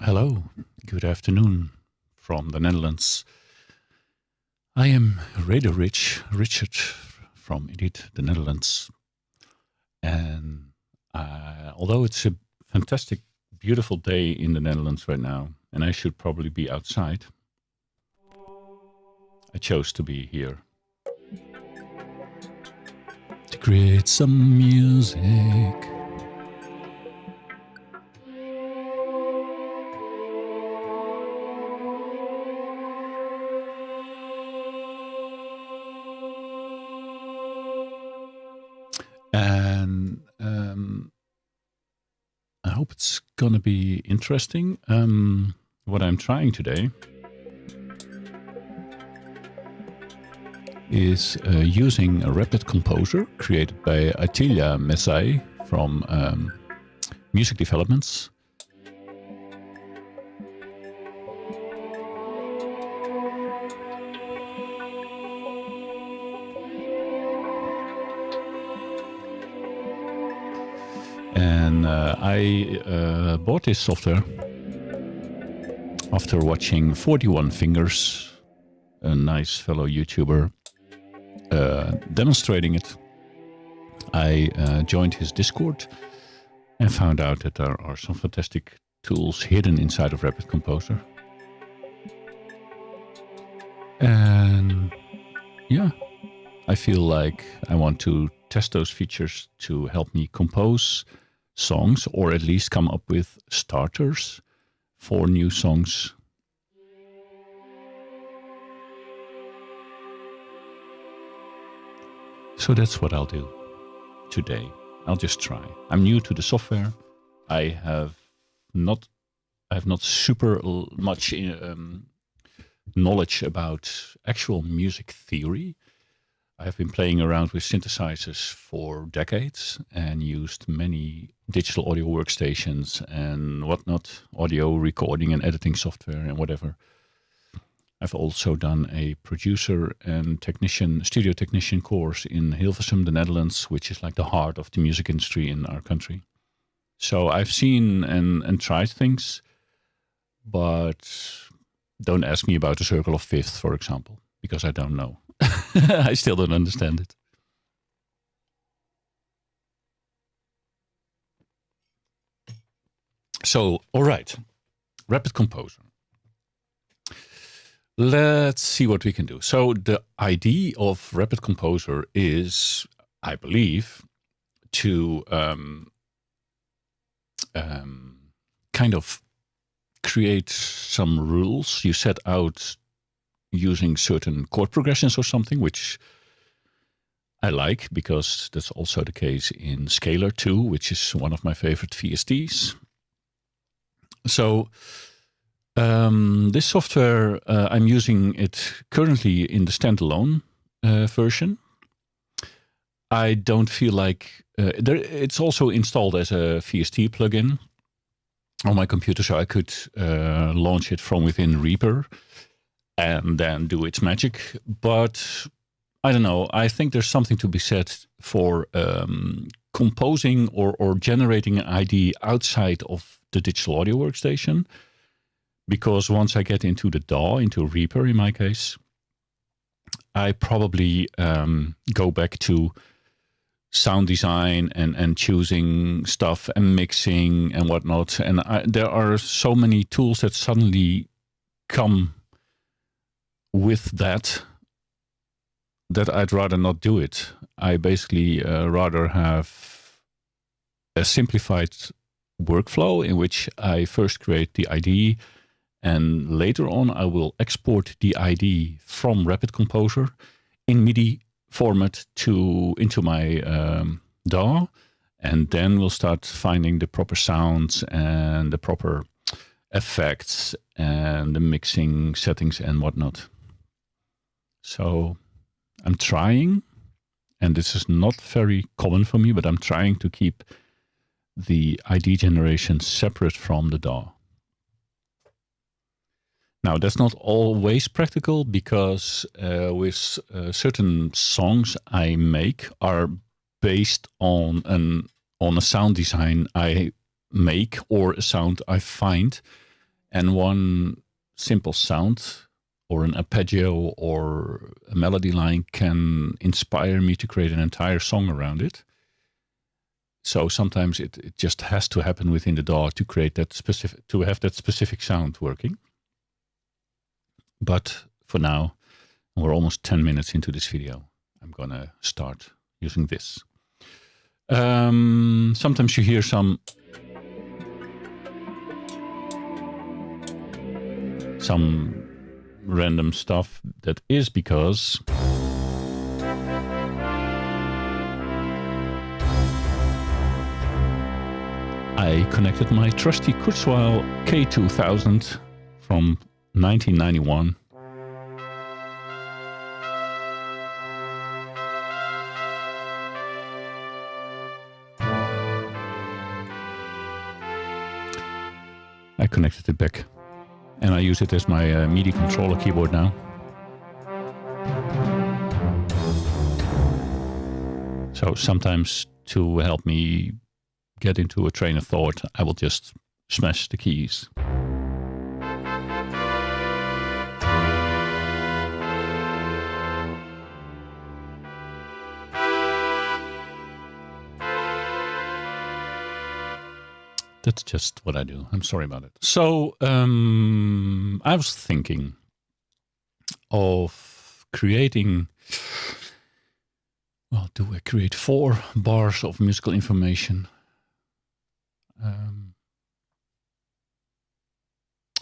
Hello, good afternoon from the Netherlands. I am Radio Richard from indeed the Netherlands. And although it's a fantastic, beautiful day in the Netherlands right now, and I should probably be outside, I chose to be here to create some music. And I hope it's going to be interesting. What I'm trying today is using a RapidComposer created by Attila Mesai from Music Developments. And I bought this software after watching 41 Fingers, a nice fellow YouTuber, demonstrating it. I joined his Discord and found out that there are some fantastic tools hidden inside of RapidComposer. And yeah, I feel like I want to test those features to help me compose songs, or at least come up with starters for new songs. So that's what I'll do today. I'll just try. I'm new to the software. I have not super much knowledge about actual music theory. I have been playing around with synthesizers for decades and used many digital audio workstations and whatnot, audio recording and editing software and whatever. I've also done a producer and studio technician course in Hilversum, the Netherlands, which is like the heart of the music industry in our country. So I've seen and tried things, but don't ask me about the circle of fifths, for example, because I don't know. I still don't understand it. So, all right, RapidComposer. Let's see what we can do. So the idea of RapidComposer is, I believe, to kind of create some rules. You set out using certain chord progressions or something, which I like because that's also the case in Scalar 2, which is one of my favorite VSTs. So this software, I'm using it currently in the standalone version. I don't feel like it's also installed as a VST plugin on my computer, so I could launch it from within Reaper and then do its magic. But I don't know. I think there's something to be said for composing or generating an ID outside of the digital audio workstation. Because once I get into the DAW, into Reaper in my case, I probably go back to sound design and choosing stuff and mixing and whatnot. And there are so many tools that suddenly come with that I'd rather not do it. I basically rather have a simplified workflow in which I first create the ID, and later on I will export the ID from RapidComposer in MIDI format into my DAW, and then we'll start finding the proper sounds and the proper effects and the mixing settings and whatnot. So I'm trying, and this is not very common for me, but I'm trying to keep the ID generation separate from the DAW. Now, that's not always practical because with certain songs I make are based on a sound design I make or a sound I find And one simple sound or an arpeggio or a melody line can inspire me to create an entire song around it. So sometimes it just has to happen within the DAW to create that specific, to have that specific sound working. But for now, we're almost 10 minutes into this video. I'm gonna start using this. Sometimes you hear some random stuff. That is because I connected my trusty Kurzweil K2000 from 1991. I connected it back and I use it as my MIDI controller keyboard now. So sometimes to help me get into a train of thought, I will just smash the keys. That's just what I do. I'm sorry about it. So I was thinking of creating, well, do I create 4 bars of musical information?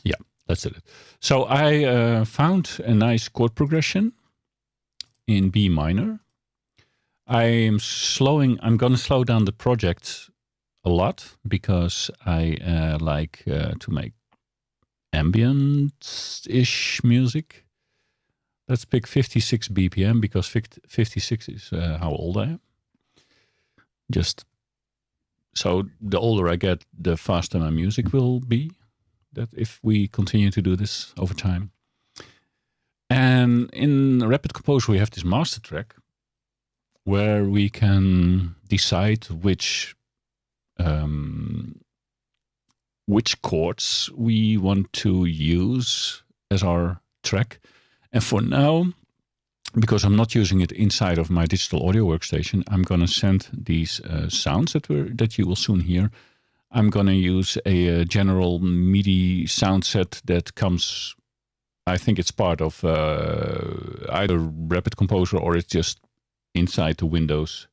Yeah, let's do it. So I found a nice chord progression in B minor. I'm going to slow down the project a lot because I like to make ambient-ish music. Let's pick 56 BPM because 56 is how old I am. Just so the older I get, the faster my music will be. That if we continue to do this over time. And in RapidComposer we have this master track where we can decide which chords we want to use as our track. And for now, because I'm not using it inside of my digital audio workstation, I'm going to send these sounds that you will soon hear. I'm going to use a General MIDI sound set that comes, I think it's part of either RapidComposer or it's just inside the Windows.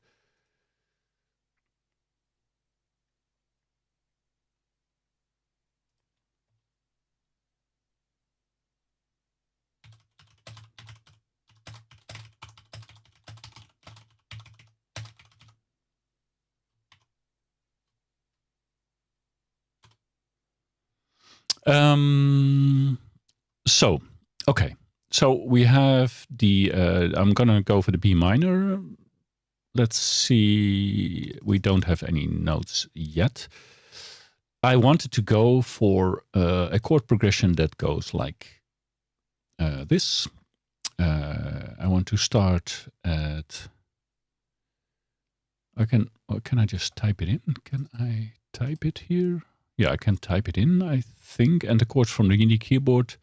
So we have the, I'm going to go for the B minor. Let's see, we don't have any notes yet. I wanted to go for a chord progression that goes like this. I want to start at, can I just type it in? Can I type it here? Yeah, I can type it in, I think, and the chords from the MIDI keyboard.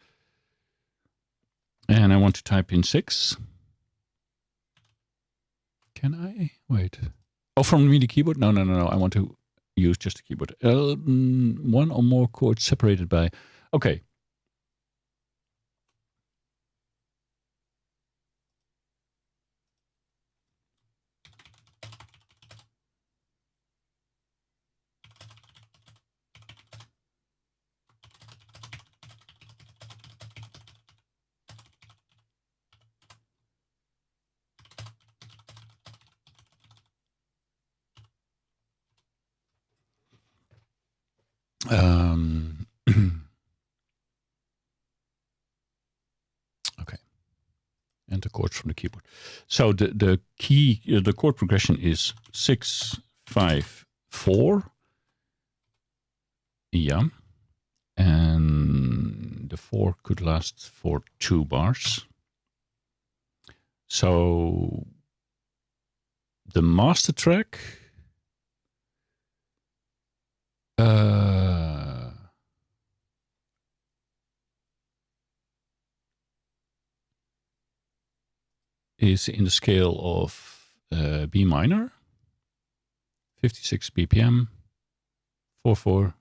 And I want to type in 6. Can I? Wait. Oh, from the MIDI keyboard? No. I want to use just the keyboard. 1 or more chords separated by... Okay. Okay. And the chords from the keyboard. So the chord progression is 6, 5, 4. Yeah. And the 4 could last for 2 bars. So the master track is in the scale of B minor, 56 BPM, 4/4.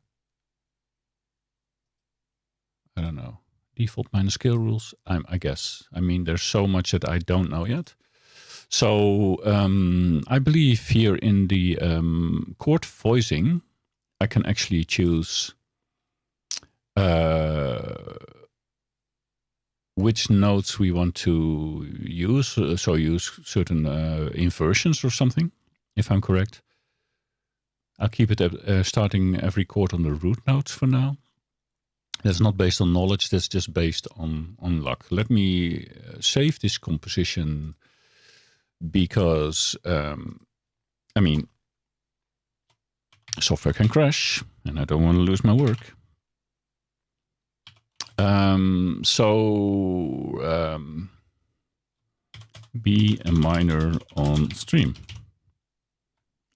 I don't know. Default minor scale rules, I guess. I mean, there's so much that I don't know yet. So I believe here in the chord voicing, I can actually choose which notes we want to use. So use certain inversions or something, if I'm correct. I'll keep it starting every chord on the root notes for now. That's not based on knowledge. That's just based on luck. Let me save this composition because, I mean, software can crash and I don't want to lose my work. Be a minor on stream.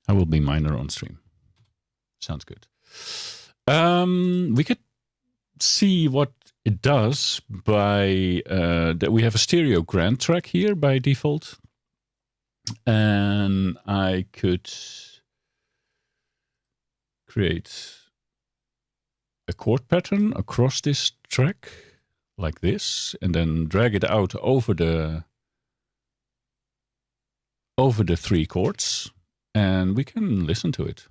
I will be minor on stream. Sounds good. We could see what it does by that we have a stereo grand track here by default, and I could create a chord pattern across this track like this, and then drag it out over the three chords, and we can listen to it.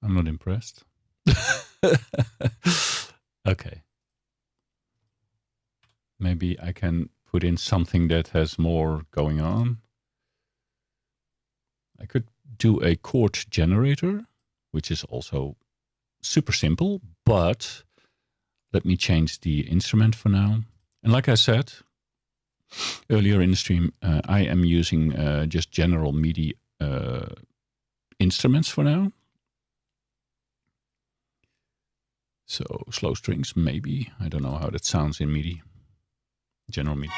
I'm not impressed. Okay. Maybe I can put in something that has more going on. I could do a chord generator, which is also super simple, but let me change the instrument for now. And like I said earlier in the stream, I am using just General MIDI instruments for now. So slow strings, maybe. I don't know how that sounds in MIDI. General MIDI.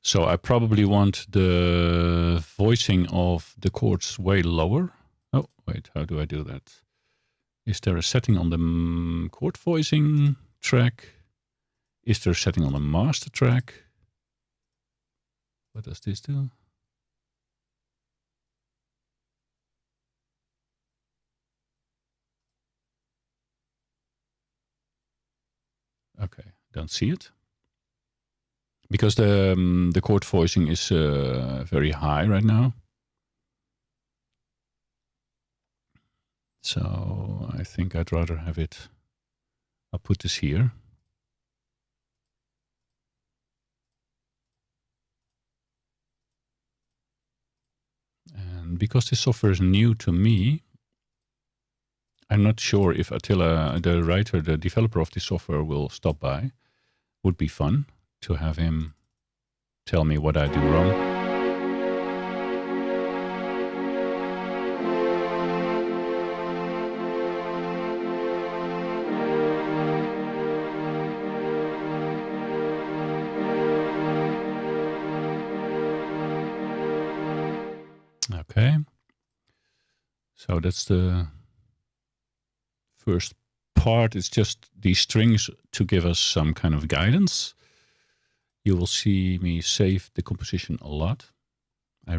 So I probably want the voicing of the chords way lower. Oh, wait, how do I do that? Is there a setting on the chord voicing track? Is there a setting on the master track? What does this do? Okay, don't see it. Because the chord voicing is very high right now. So I think I'd rather have it. I'll put this here. And because this software is new to me, I'm not sure if Attila, the writer, the developer of this software, will stop by. Would be fun to have him tell me what I do wrong. Okay. So that's the first part. It's just these strings to give us some kind of guidance. You will see me save the composition a lot. I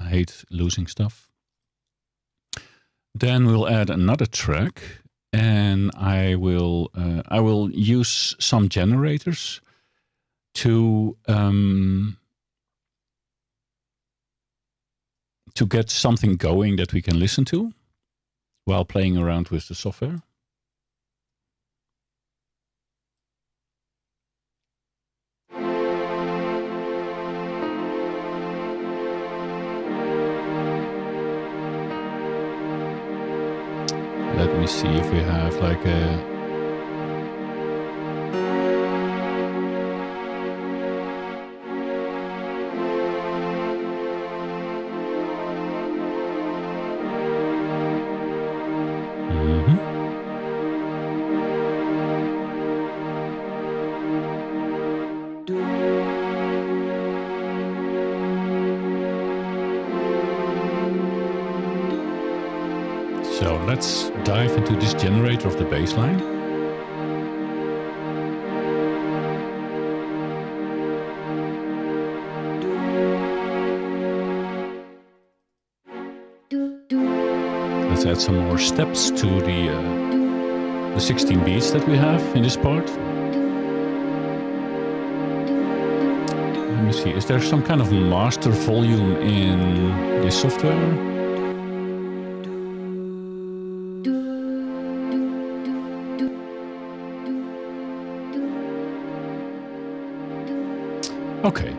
hate losing stuff. Then we'll add another track, and I will use some generators to get something going that we can listen to while playing around with the software. Let me see if we have like a... So let's dive into this generator of the bass line. Let's add some more steps to the 16 beats that we have in this part. Let me see, is there some kind of master volume in this software? Okay.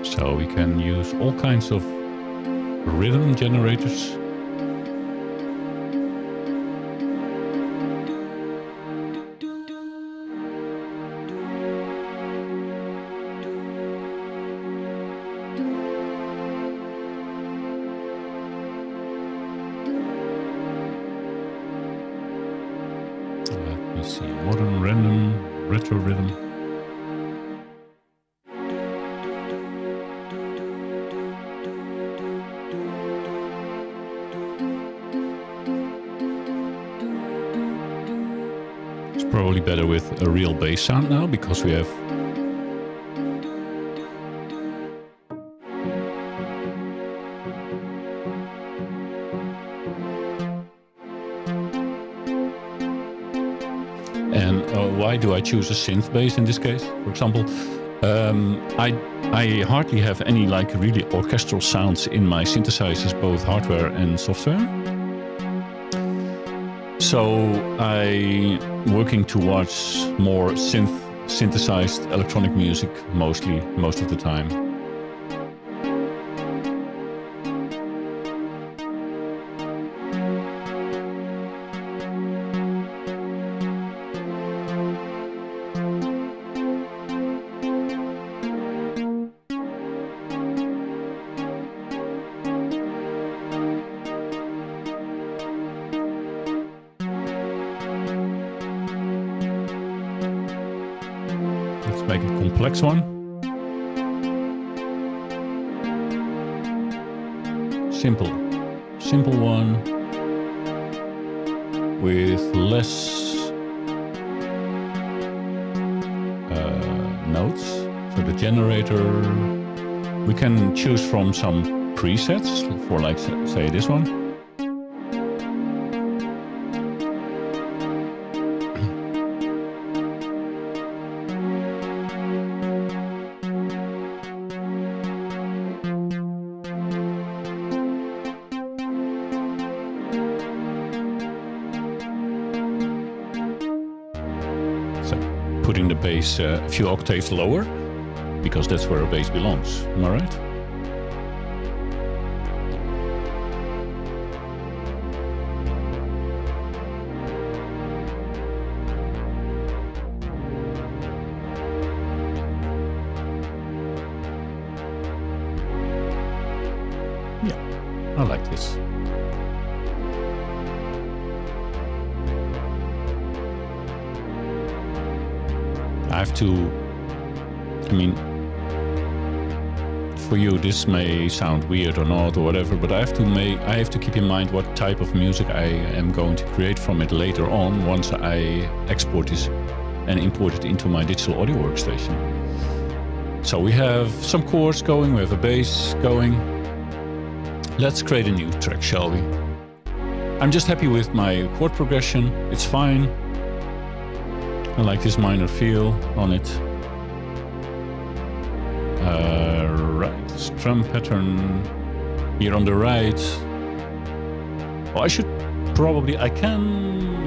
So we can use all kinds of rhythm generators. Let me see, modern random, retro rhythm. It's probably better with a real bass sound now because we have why do I choose a synth bass in this case? For example, I hardly have any like really orchestral sounds in my synthesizers, both hardware and software. So I'm working towards more synthesized electronic music most of the time. Make a complex one. Simple one with less notes. So the generator, we can choose from some presets for like say this one. Putting the bass a few octaves lower, because that's where a bass belongs. Am I right? Yeah, I like this. I have to, I mean, for you this may sound weird or not or whatever, but I have to keep in mind what type of music I am going to create from it later on once I export this and import it into my digital audio workstation. So we have some chords going, we have a bass going. Let's create a new track, shall we? I'm just happy with my chord progression, it's fine. I like this minor feel on it. Right, strum pattern here on the right. Oh,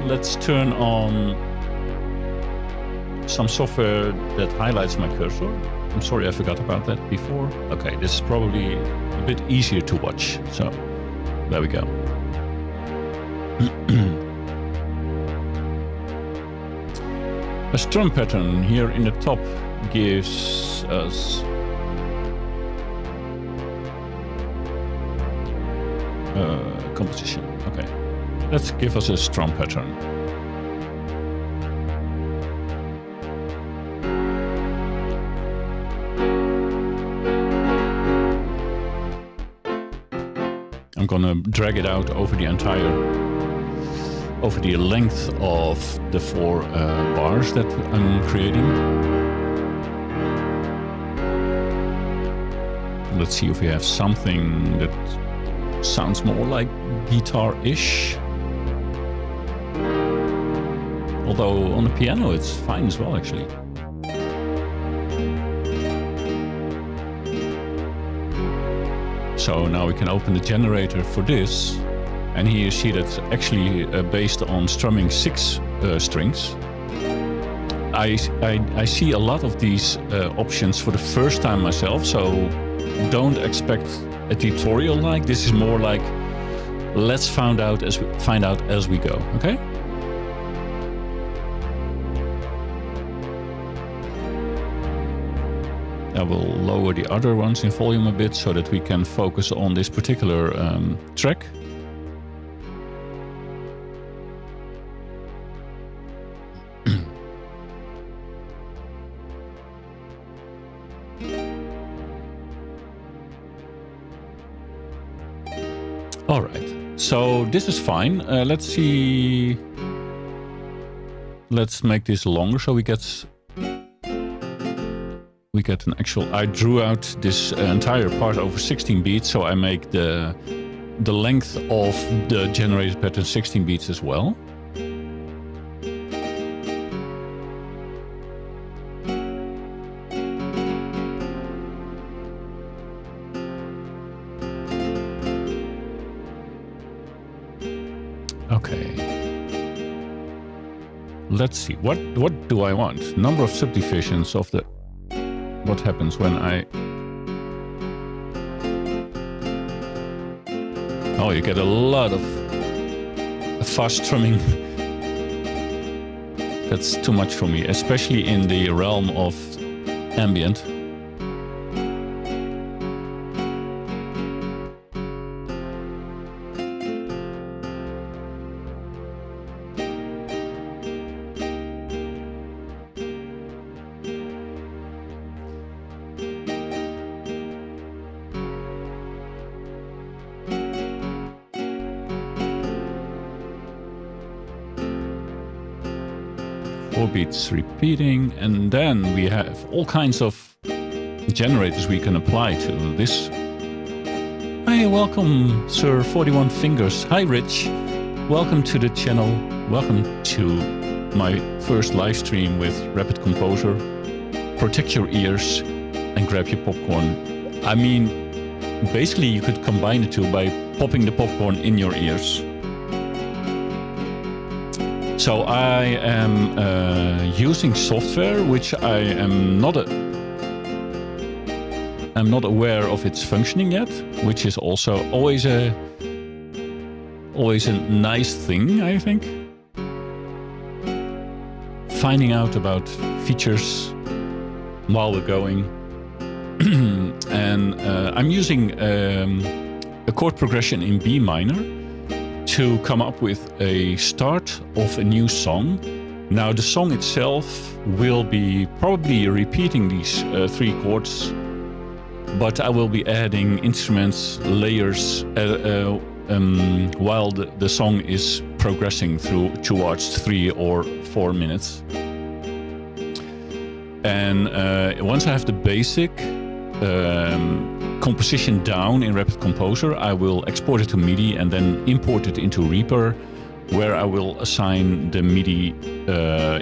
let's turn on some software that highlights my cursor. I'm sorry I forgot about that before. Okay, this is probably a bit easier to watch. So there we go. A strum pattern here in the top gives us composition. Okay, let's give us a strum pattern. I'm gonna drag it out over the length of the 4 bars that I'm creating. Let's see if we have something that sounds more like guitar-ish. Although on the piano it's fine as well, actually. So now we can open the generator for this. And here you see that's actually based on strumming 6 strings. I see a lot of these options for the first time myself, so don't expect a tutorial like this. Is more like, let's find out as we go, okay? I will lower the other ones in volume a bit so that we can focus on this particular track. All right, so this is fine. Let's see. Let's make this longer so we get an actual. I drew out this entire part over 16 beats, so I make the length of the generated pattern 16 beats as well. Okay. Let's see. What do I want? Number of subdivisions of the. What happens when I. Oh, you get a lot of fast strumming. That's too much for me, especially in the realm of ambient. Beats repeating, and then we have all kinds of generators we can apply to this. Hi, welcome, Sir 41 Fingers. Hi, Rich. Welcome to the channel. Welcome to my first live stream with RapidComposer. Protect your ears and grab your popcorn. I mean, basically you could combine the two by popping the popcorn in your ears. So I am using software which I am not aware of its functioning yet, which is also always a nice thing, I think. Finding out about features while we're going. And I'm using a chord progression in B minor to come up with a start of a new song. Now the song itself will be probably repeating these 3 chords, but I will be adding instruments, layers, while the song is progressing towards 3 or 4 minutes. And once I have the basic composition down in RapidComposer, I will export it to MIDI and then import it into Reaper, where I will assign the MIDI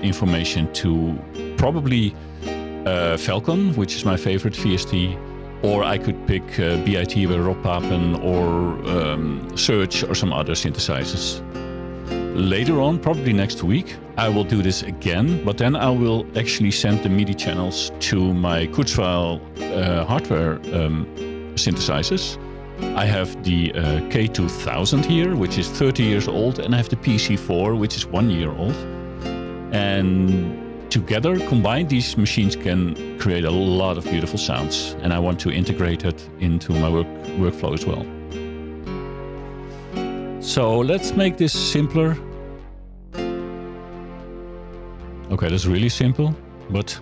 information to probably Falcon, which is my favorite VST, or I could pick BIT by Rob Papen or Surge or some other synthesizers. Later on, probably next week, I will do this again, but then I will actually send the MIDI channels to my Kurzweil hardware synthesizers. I have the K2000 here, which is 30 years old, and I have the PC4, which is 1 year old. And together, combined, these machines can create a lot of beautiful sounds, and I want to integrate it into my workflow as well. So let's make this simpler. Okay, that's really simple, but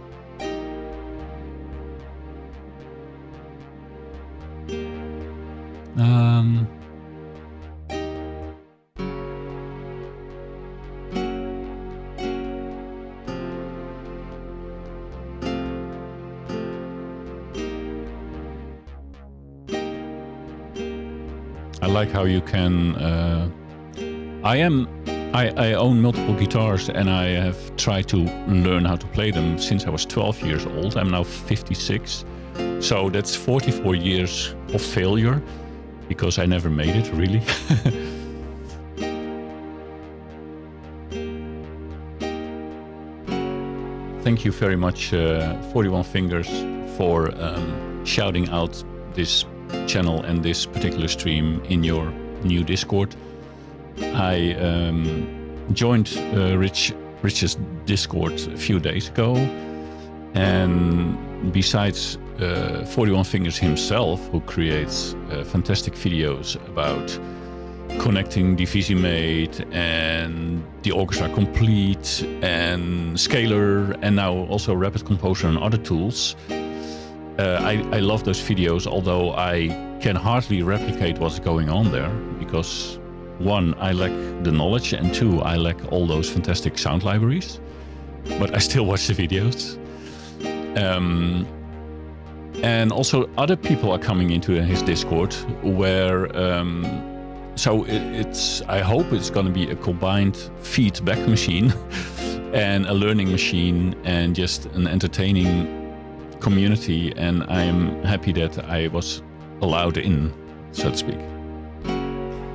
I like how you can. I own multiple guitars, and I have tried to learn how to play them since I was 12 years old. I'm now 56, so that's 44 years of failure because I never made it, really. Thank you very much, 41 Fingers, for shouting out this channel and this particular stream in your new Discord. I joined Rich's Discord a few days ago, and besides 41 Fingers himself, who creates fantastic videos about connecting Divisimate and the Orchestra Complete and Scalar, and now also RapidComposer and other tools. I love those videos, although I can hardly replicate what's going on there because, one, I lack the knowledge, and two, I lack all those fantastic sound libraries. But I still watch the videos. And also other people are coming into his Discord where... so I hope it's going to be a combined feedback machine and a learning machine and just an entertaining community. And I am happy that I was allowed in, so to speak.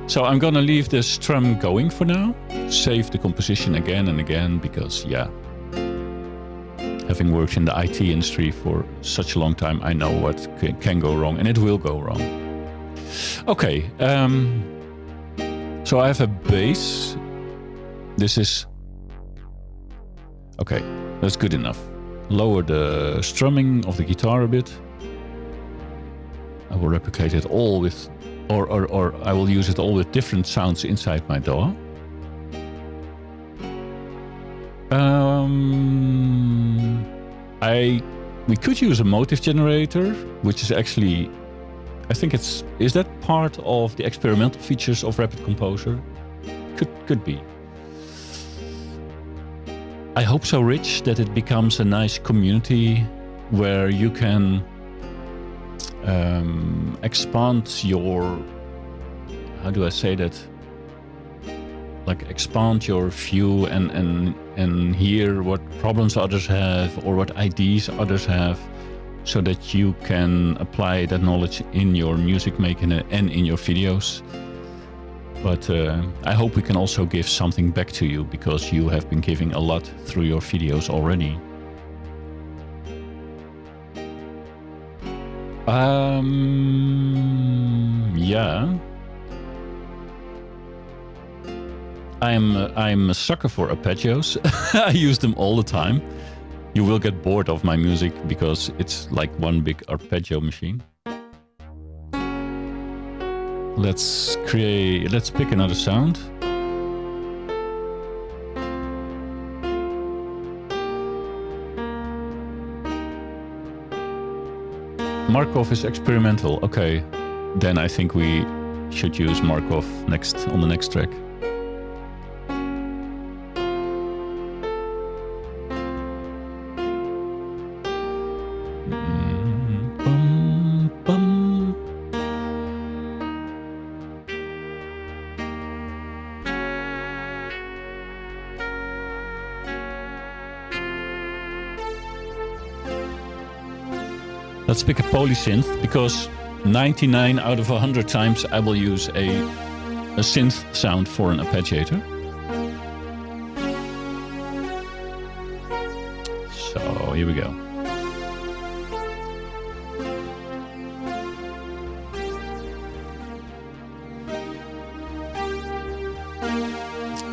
So I'm gonna leave the strum going for now, save the composition again and again, because yeah, having worked in the IT industry for such a long time, I know what can go wrong, and it will go wrong. Okay, so I have a bass. This is... Okay, that's good enough. Lower the strumming of the guitar a bit. I will replicate it all with... Or I will use it all with different sounds inside my DAW. We could use a motive generator, which is actually... I think it's... Is that part of the experimental features of RapidComposer? Could be. I hope so, Rich, that it becomes a nice community where you can expand your... How do I say that? Like expand your view and hear what problems others have or what ideas others have, so that you can apply that knowledge in your music making and in your videos. But I hope we can also give something back to you, because you have been giving a lot through your videos already. Yeah. I'm a sucker for arpeggios. I use them all the time. You will get bored of my music because it's like one big arpeggio machine. Let's pick another sound. Markov is experimental. Okay, then I think we should use Markov on the next track. Let's pick a polysynth, because 99 out of 100 times I will use a synth sound for an arpeggiator. So here we go.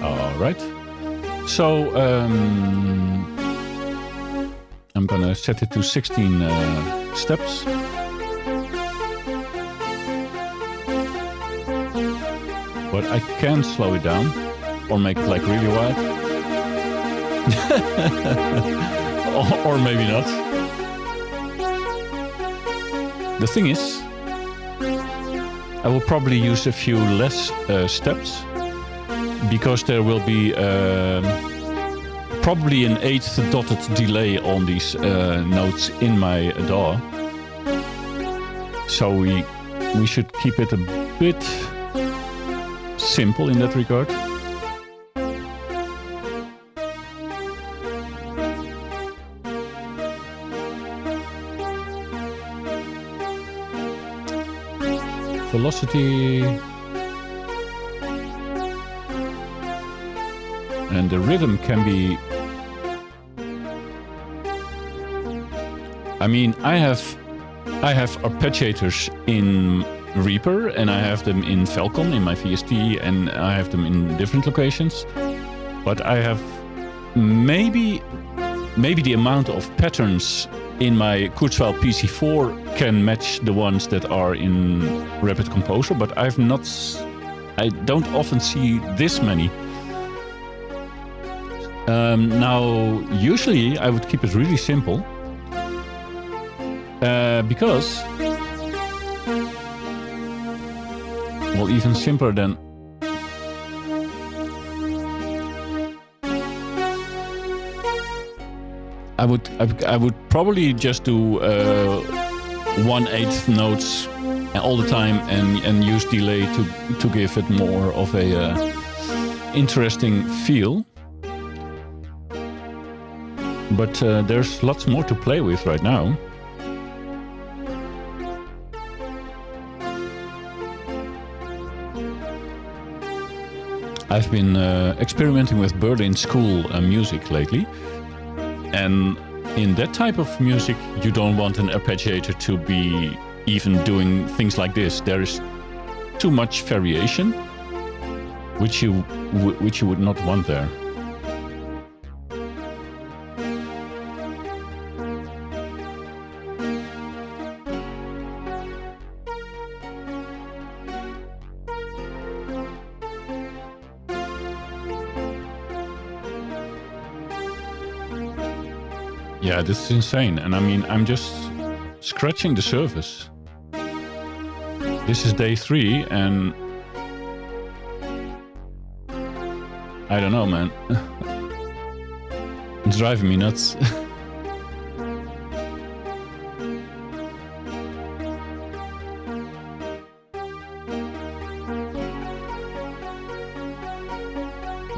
All right. So I'm gonna set it to 16 steps. But I can slow it down or make it like really wide. or maybe not. The thing is, I will probably use a few less steps because there will be probably an 8th dotted delay on these notes in my DAW. So we should keep it a bit simple in that regard. Velocity and the rhythm can be, I mean, I have arpeggiators in Reaper and I have them in Falcon in my VST and I have them in different locations, but I have maybe the amount of patterns in my Kurzweil PC4 can match the ones that are in RapidComposer, but I don't often see this many. Now, usually I would keep it really simple because, well, even simpler than I would probably just do 1/8 notes all the time and use delay to give it more of a interesting feel. But there's lots more to play with right now. I've been experimenting with Berlin school music lately. And in that type of music, you don't want an arpeggiator to be even doing things like this. There is too much variation, which you would not want there. Yeah, this is insane. And I mean, I'm just scratching the surface. This is day 3 and I don't know, man. It's driving me nuts.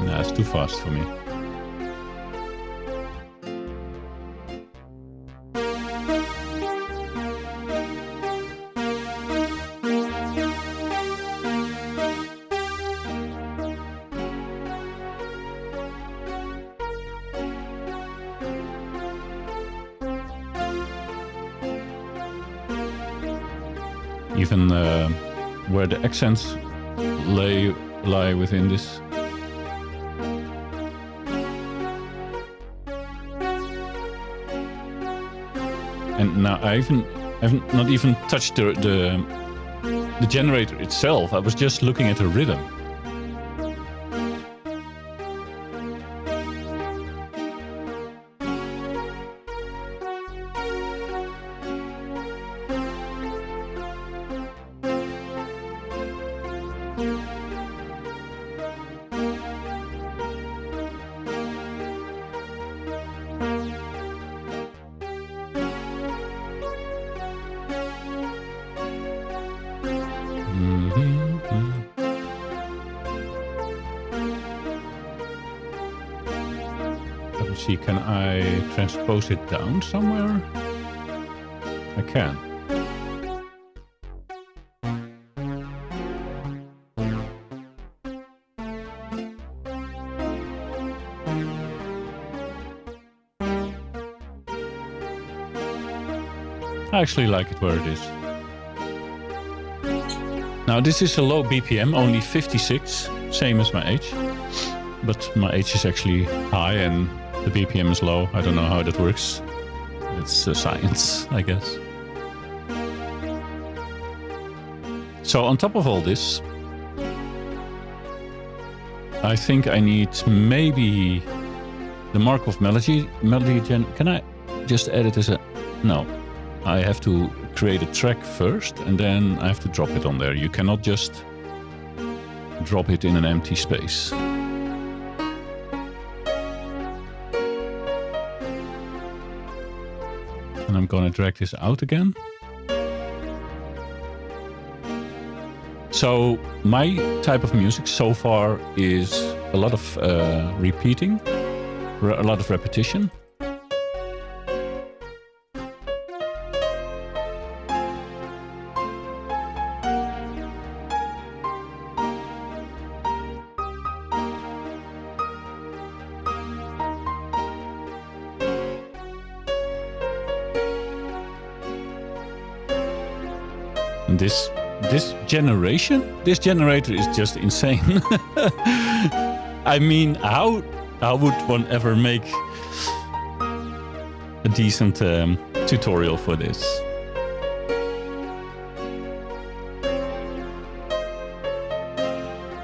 Nah, it's too fast for me. Even where the accents lie within this. And now I haven't not even touched the generator itself. I was just looking at the rhythm. Let me see, can I transpose it down somewhere? I can. I actually like it where it is. Now this is a low BPM, only 56, same as my H. But my H is actually high and the BPM is low. I don't know how that works. It's science, I guess. So on top of all this, I think I need maybe the Markov melody gen. Can I just add it as a... No, I have to create a track first and then I have to drop it on there. You cannot just drop it in an empty space. And I'm gonna drag this out again. So my type of music so far is a lot of repeating, a lot of repetition. And this generator is just insane. I mean, how would one ever make a decent tutorial for this?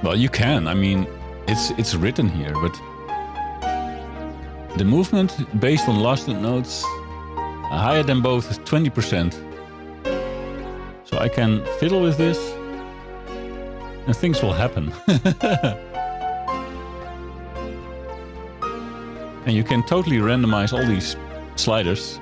Well, you can. I mean, it's written here, but the movement based on last notes higher than both is 20%. So I can fiddle with this and things will happen. And you can totally randomize all these sliders.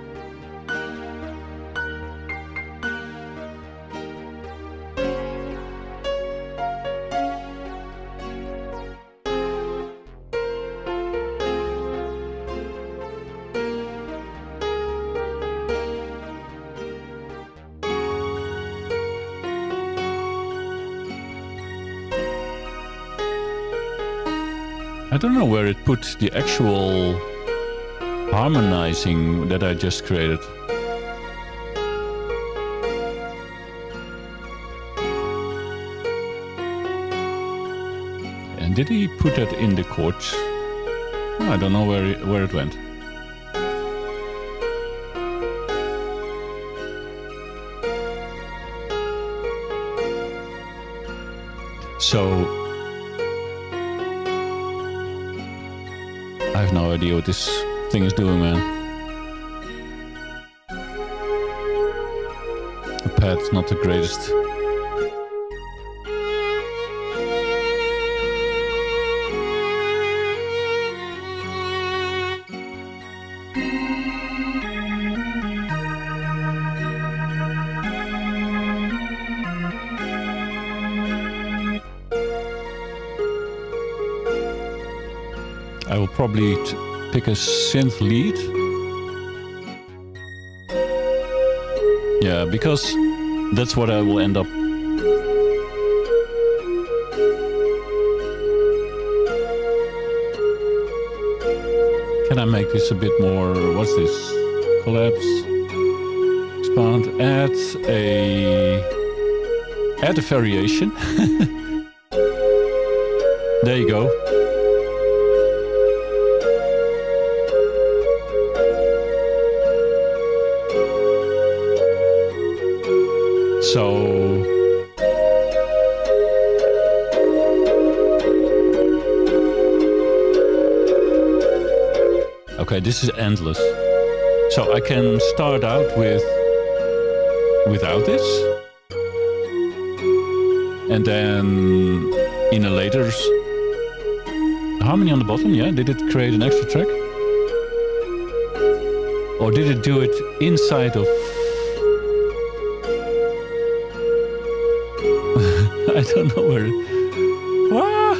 I don't know where it put the actual harmonizing that I just created. And did he put that in the chords? I don't know where it went. So I have no idea what this thing is doing, man. The pad's not the greatest. I will probably pick a synth lead. Yeah, because that's what I will end up. Can I make this a bit more, what's this? Collapse, expand, add a variation. There you go. So okay, this is endless. So I can start out without this, and then in a later harmony on the bottom. Yeah, did it create an extra track, or did it do it inside of? I don't know where. Ah!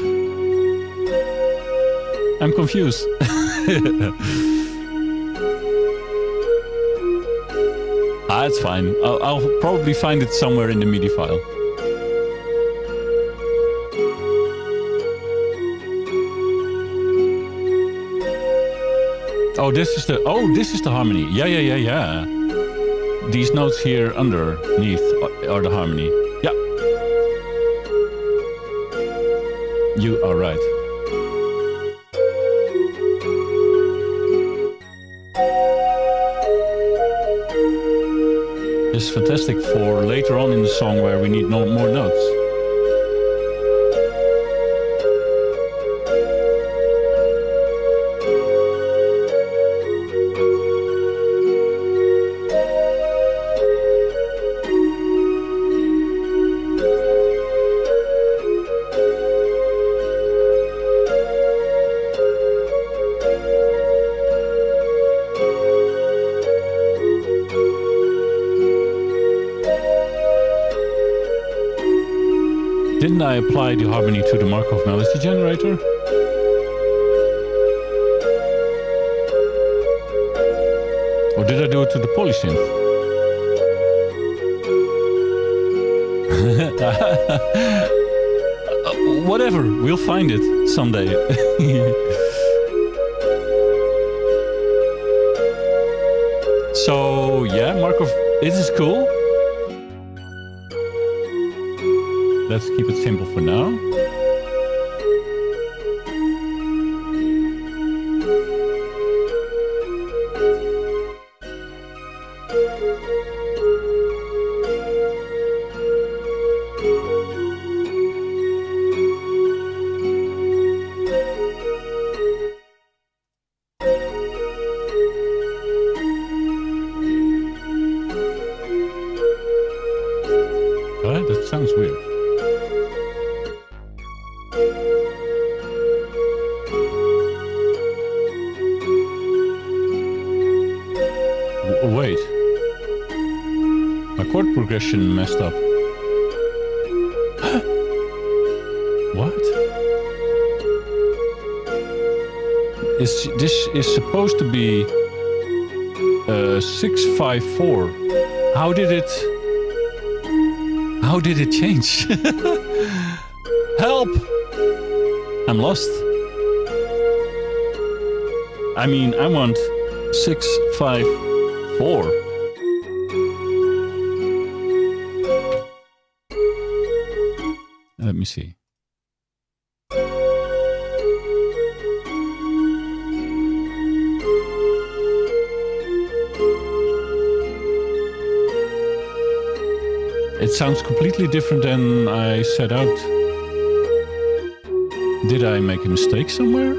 I'm confused. It's fine. I'll probably find it somewhere in the MIDI file. Oh, this is the harmony. Yeah. these notes here underneath are the harmony. Yeah. You are right. This is fantastic for later on in the song where we need more notes. Didn't I apply the harmony to the Markov melody generator? Or did I do it to the polysynth? Whatever, we'll find it someday. So yeah, Markov, this is cool. Let's keep it simple for now. That sounds weird. Wait. My chord progression messed up. What? This is supposed to be 6-5-4. How did it change? Help! I'm lost. I mean, I want 6-5-4. Let me see. It sounds completely different than I set out. Did I make a mistake somewhere?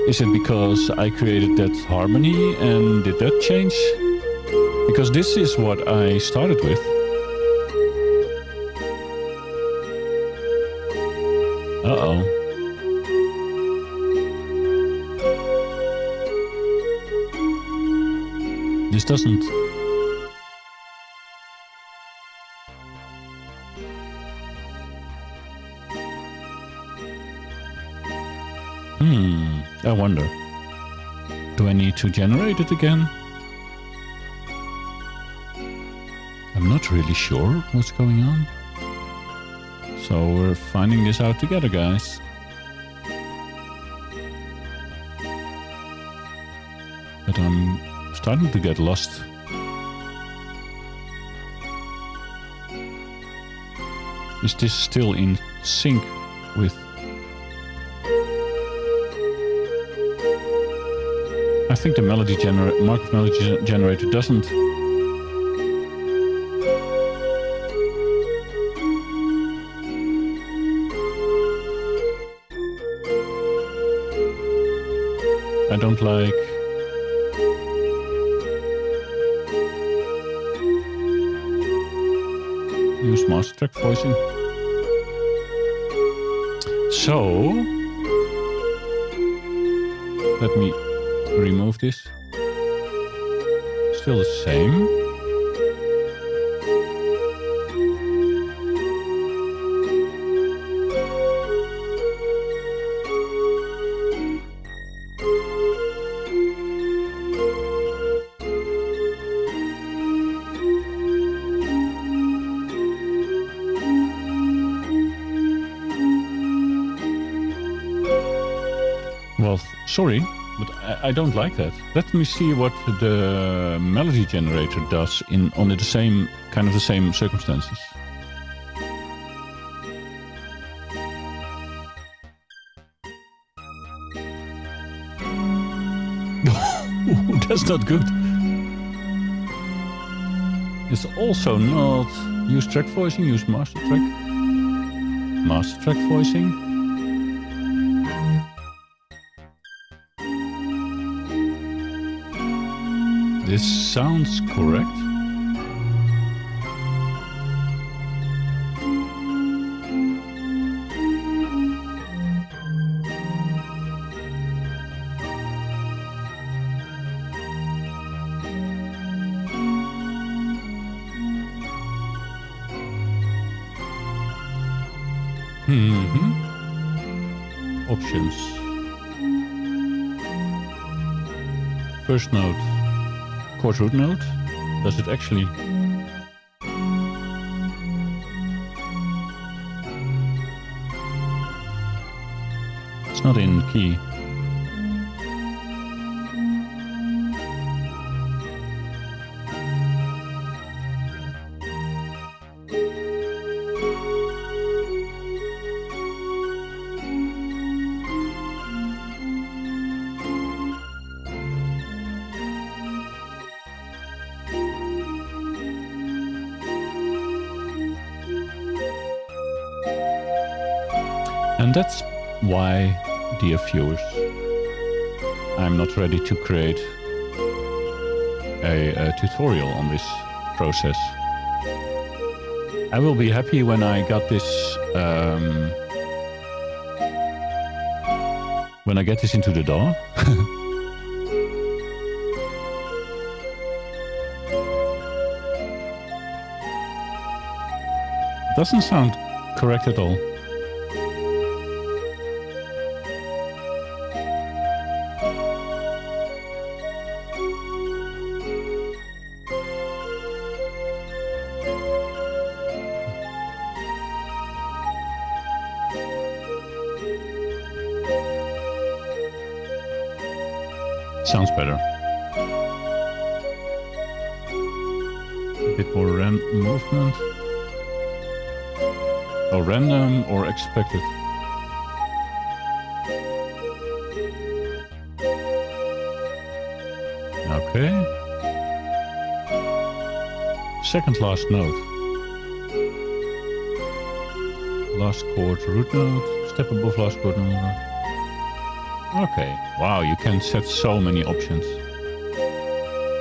Is it because I created that harmony and did that change? Because this is what I started with. Uh-oh. This doesn't... I wonder. Do I need to generate it again? I'm not really sure what's going on. So we're finding this out together, guys. But I'm starting to get lost. Is this still in sync with... I think the Markov melody generator doesn't. I don't like. Use master track voicing. So let me remove this. Still the same. Well, sorry. But I don't like that. Let me see what the melody generator does under the same kind of the same circumstances. That's not good. It's also not use track voicing, use master track. Master track voicing. This sounds correct. Options. First note, chord root note. Does it actually? It's not in key. And that's why, dear viewers, I'm not ready to create a tutorial on this process. I will be happy when I got this, when I get this into the DAW. Doesn't sound correct at all. Sounds better. A bit more movement. Or random or expected. Okay. Second last note. Last chord root note. Step above last chord note. Okay, wow, you can set so many options.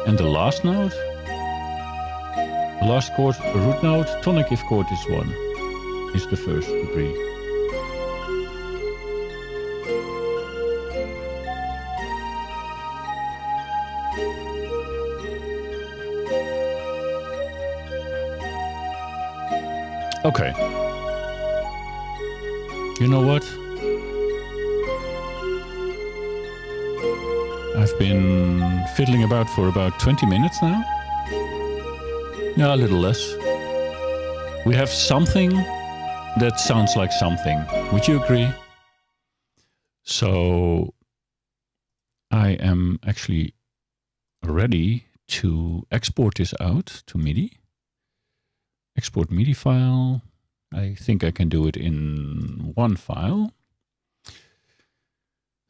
And the last note? The last chord, root note, tonic if chord is 1, is the first degree. Okay. You know what? I've been fiddling about for about 20 minutes now. Yeah, a little less. We have something that sounds like something. Would you agree? So I am actually ready to export this out to MIDI. Export MIDI file. I think I can do it in one file.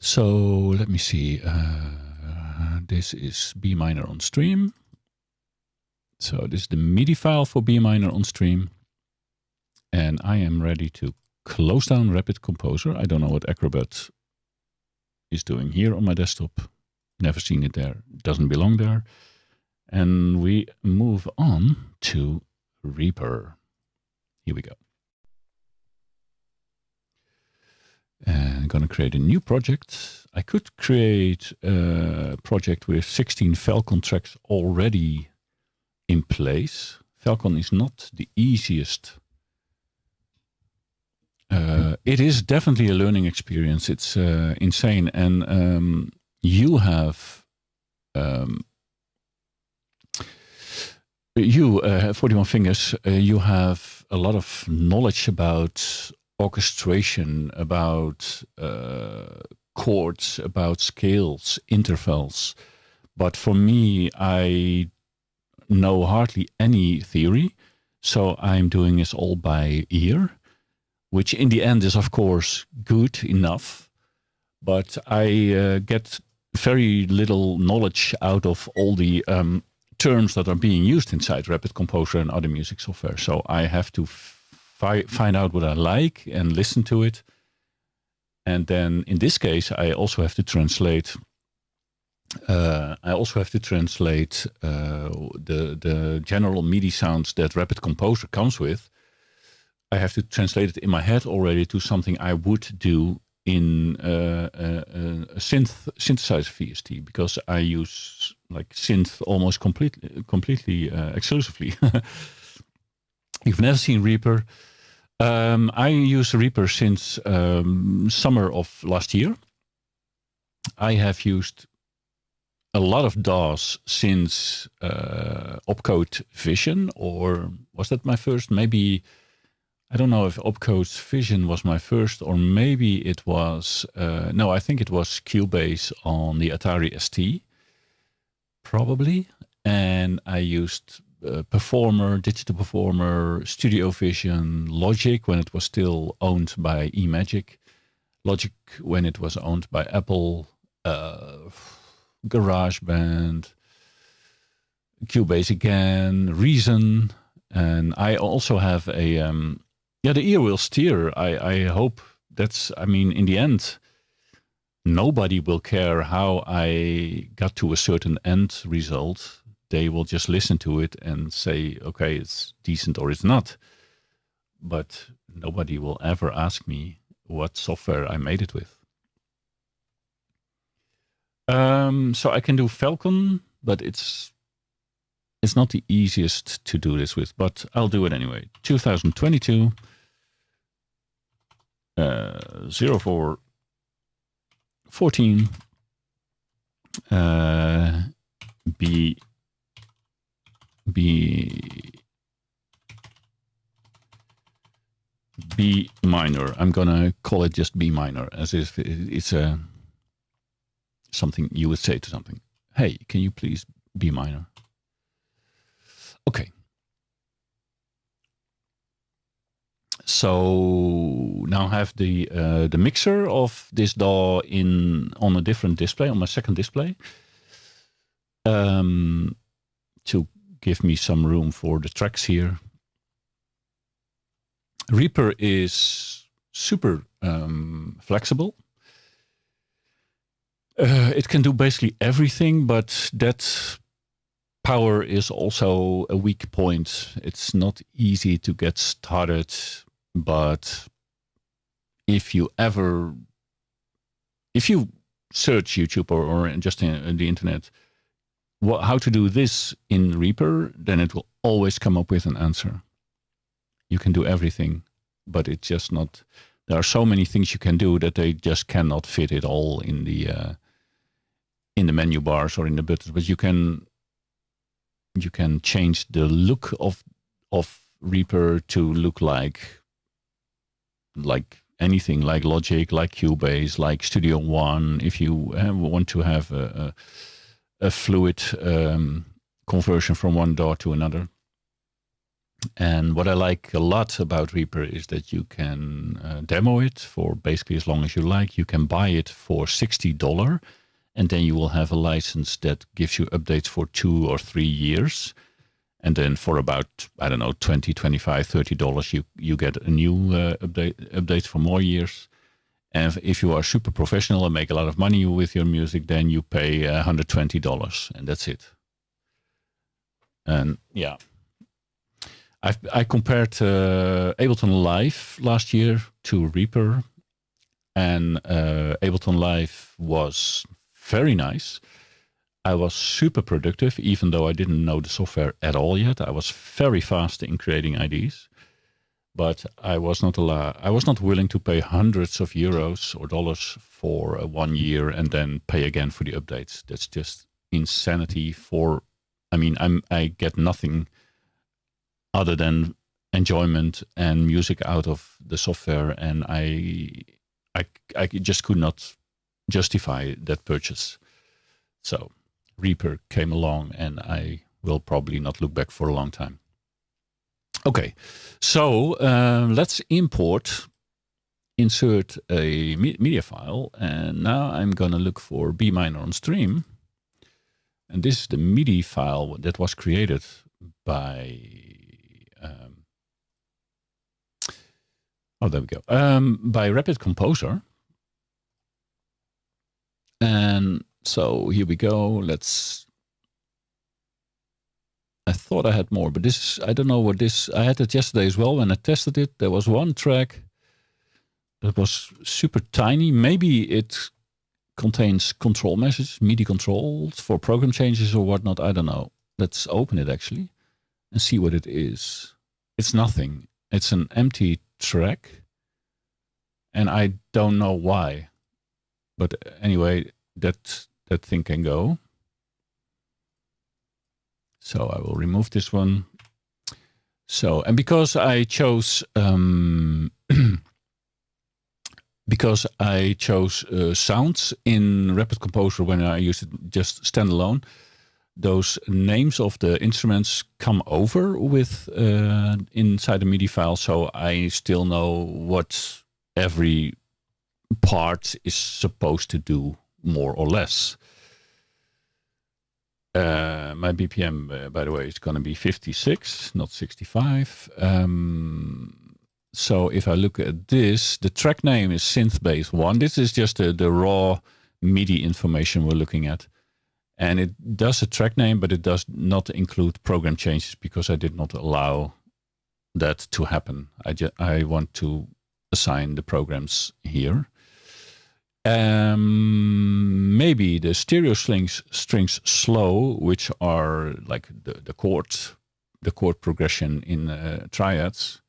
So let me see. This is B minor on stream. So this is the MIDI file for B minor on stream. And I am ready to close down RapidComposer. I don't know what Acrobat is doing here on my desktop. Never seen it there. Doesn't belong there. And we move on to Reaper. Here we go. And I'm going to create a new project. I could create a project with 16 Falcon tracks already in place. Falcon is not the easiest. It is definitely a learning experience. It's insane. And you have 41 Fingers, you have a lot of knowledge about orchestration, about chords, about scales, intervals. But for me, I know hardly any theory. So I'm doing this all by ear, which in the end is, of course, good enough. But I get very little knowledge out of all the terms that are being used inside RapidComposer and other music software. So I have to find out what I like and listen to it. And then in this case, I also have to translate. The general MIDI sounds that RapidComposer comes with. I have to translate it in my head already to something I would do in a synthesizer VST, because I use like synth almost completely exclusively. You've never seen Reaper. I use Reaper since summer of last year. I have used a lot of DAWs since Opcode Vision, or was that my first? Maybe, I don't know if Opcode Vision was my first, or maybe it was, no, I think it was Cubase on the Atari ST, probably. And I used Performer, Digital Performer, Studio Vision, Logic when it was still owned by eMagic, Logic when it was owned by Apple, GarageBand, Cubase again, Reason, and I also have a the ear will steer. I hope that's, I mean, in the end, nobody will care how I got to a certain end result. They will just listen to it and say, okay, it's decent or it's not. But nobody will ever ask me what software I made it with. So I can do Falcon, but it's not the easiest to do this with, but I'll do it anyway. 2022 0414 B minor. I'm gonna call it just B minor, as if it's a something you would say to something. Hey, can you please B minor? Okay. So now I have the mixer of this DAW on a different display, on my second display, to give me some room for the tracks here. Reaper is super flexible. It can do basically everything, but that power is also a weak point. It's not easy to get started, but if you search YouTube or just in the internet, how to do this in Reaper, then it will always come up with an answer. You can do everything, but it's just not. There are so many things you can do that they just cannot fit it all in the menu bars or in the buttons. But you can change the look of Reaper to look like anything, like Logic, like Cubase, like Studio One. If you want to have a fluid conversion from one DAW to another. And what I like a lot about Reaper is that you can demo it for basically as long as you like. You can buy it for $60, and then you will have a license that gives you updates for 2 or 3 years. And then for about, I don't know, $20, $25, $30, you get a new update for more years. And if you are super professional and make a lot of money with your music, then you pay $120, and that's it. And yeah. I compared Ableton Live last year to Reaper, and Ableton Live was very nice. I was super productive, even though I didn't know the software at all yet. I was very fast in creating IDs, but I was not willing to pay hundreds of euros or dollars for 1 year and then pay again for the updates. That's just insanity. I get nothing other than enjoyment and music out of the software, and I just could not justify that purchase. So Reaper came along, and I will probably not look back for a long time. Okay, so let's insert a media file, and now I'm gonna look for B minor on stream, and this is the MIDI file that was created by there we go, by RapidComposer. And so here we go. I thought I had more, but this, I don't know what this, I had it yesterday as well when I tested it. There was one track that was super tiny. Maybe it contains control messages, MIDI controls for program changes or whatnot. I don't know. Let's open it actually and see what it is. It's nothing. It's an empty track, and I don't know why. But anyway, that thing can go. So I will remove this one. So, and because I chose sounds in RapidComposer when I used it just standalone, those names of the instruments come over with inside the MIDI file, so I still know what every part is supposed to do, more or less. My BPM, by the way, is going to be 56, not 65. So if I look at this, the track name is Synth Base 1. This is just the raw MIDI information we're looking at. And it does a track name, but it does not include program changes because I did not allow that to happen. I want to assign the programs here. Maybe the stereo strings slow, which are like the chord progression in triads,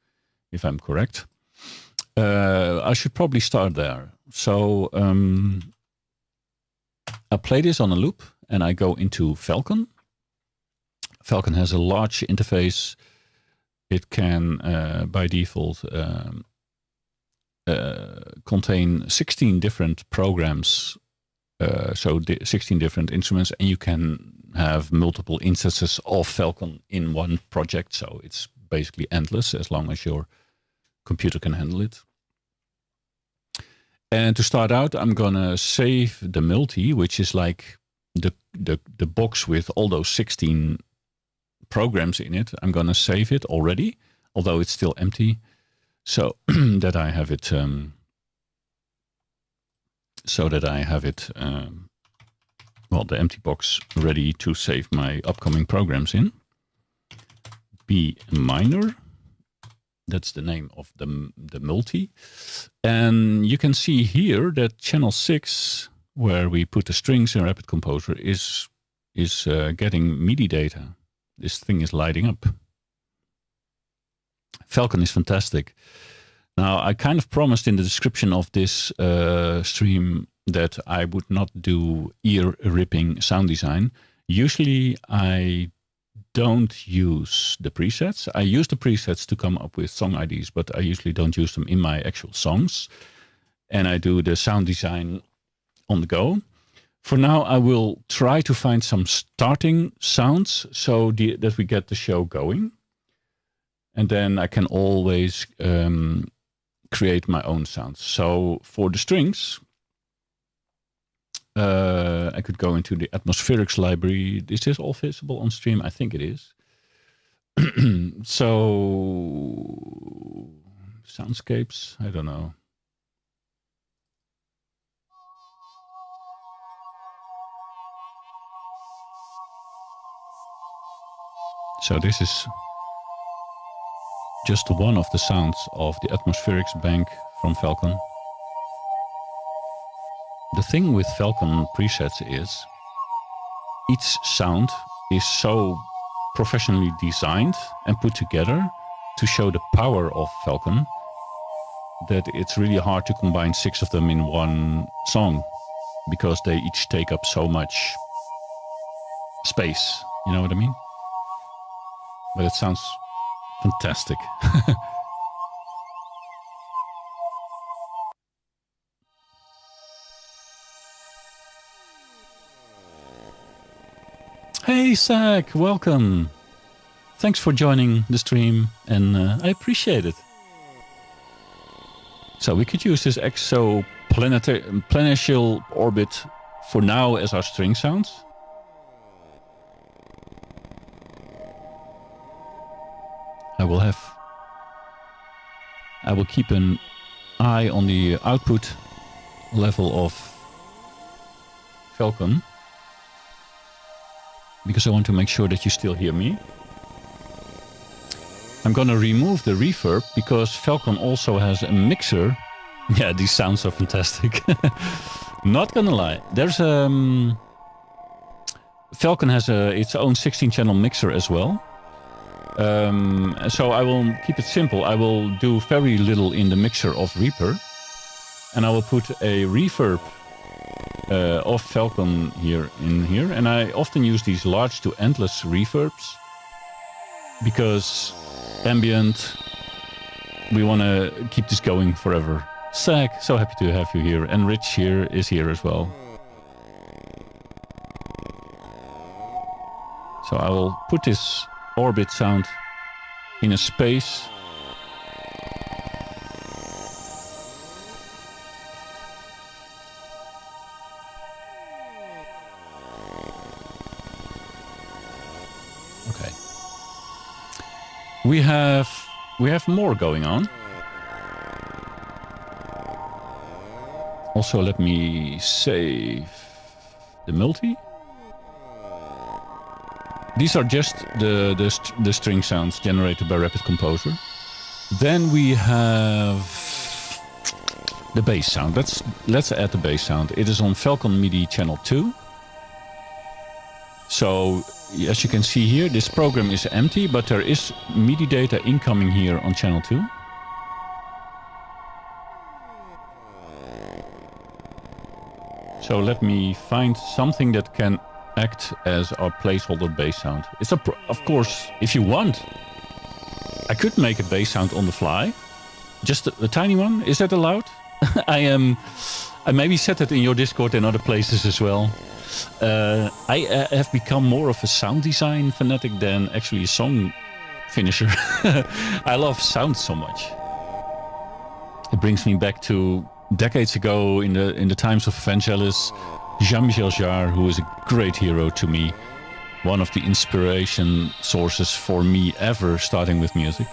if I'm correct. I should probably start there. So I play this on a loop, and I go into Falcon. Falcon has a large interface. It can, by default, contain 16 different programs, so 16 different instruments, and you can have multiple instances of Falcon in one project. So it's basically endless as long as your computer can handle it. And to start out, I'm gonna save the multi, which is like the box with all those 16 programs in it. I'm gonna save it already, although it's still empty, so that I have it. Well, the empty box ready to save my upcoming programs in. B minor. That's the name of the multi. And you can see here that channel 6, where we put the strings in RapidComposer, is getting MIDI data. This thing is lighting up. Falcon is fantastic. Now, I kind of promised in the description of this stream that I would not do ear-ripping sound design. Usually, I don't use the presets. I use the presets to come up with song IDs, but I usually don't use them in my actual songs. And I do the sound design on the go. For now, I will try to find some starting sounds so that we get the show going. And then I can always create my own sounds. So for the strings, I could go into the atmospherics library. Is this all visible on stream? I think it is. So soundscapes, I don't know. So this is just one of the sounds of the atmospherics bank from Falcon. The thing with Falcon presets is each sound is so professionally designed and put together to show the power of Falcon that it's really hard to combine 6 of them in one song because they each take up so much space. You know what I mean? But it sounds fantastic. Hey, Zach, welcome. Thanks for joining the stream, and I appreciate it. So we could use this exoplanetial orbit for now as our string sounds. I will keep an eye on the output level of Falcon, because I want to make sure that you still hear me. I'm gonna remove the reverb because Falcon also has a mixer. Yeah, these sounds are fantastic. Not gonna lie, there's Falcon has its own 16-channel mixer as well. So I will keep it simple. I will do very little in the mixer of Reaper, and I will put a reverb of Falcon here, and I often use these large to endless reverbs because ambient, we want to keep this going forever. Zach, so happy to have you here, and Rich here is here as well. So I will put this orbit sound in a space. Okay. We have more going on. Also, let me save the multi. These are just the string sounds generated by RapidComposer. Then we have the bass sound. Let's add the bass sound. It is on Falcon MIDI channel 2. So as you can see here, this program is empty, but there is MIDI data incoming here on channel 2. So let me find something that can act as our placeholder bass sound. It's of course, if you want, I could make a bass sound on the fly. Just a tiny one. Is that allowed? I maybe set it in your Discord and other places as well. I have become more of a sound design fanatic than actually a song finisher. I love sound so much. It brings me back to decades ago in the times of Vangelis, Jean-Michel Jarre, who is a great hero to me, one of the inspiration sources for me ever starting with music.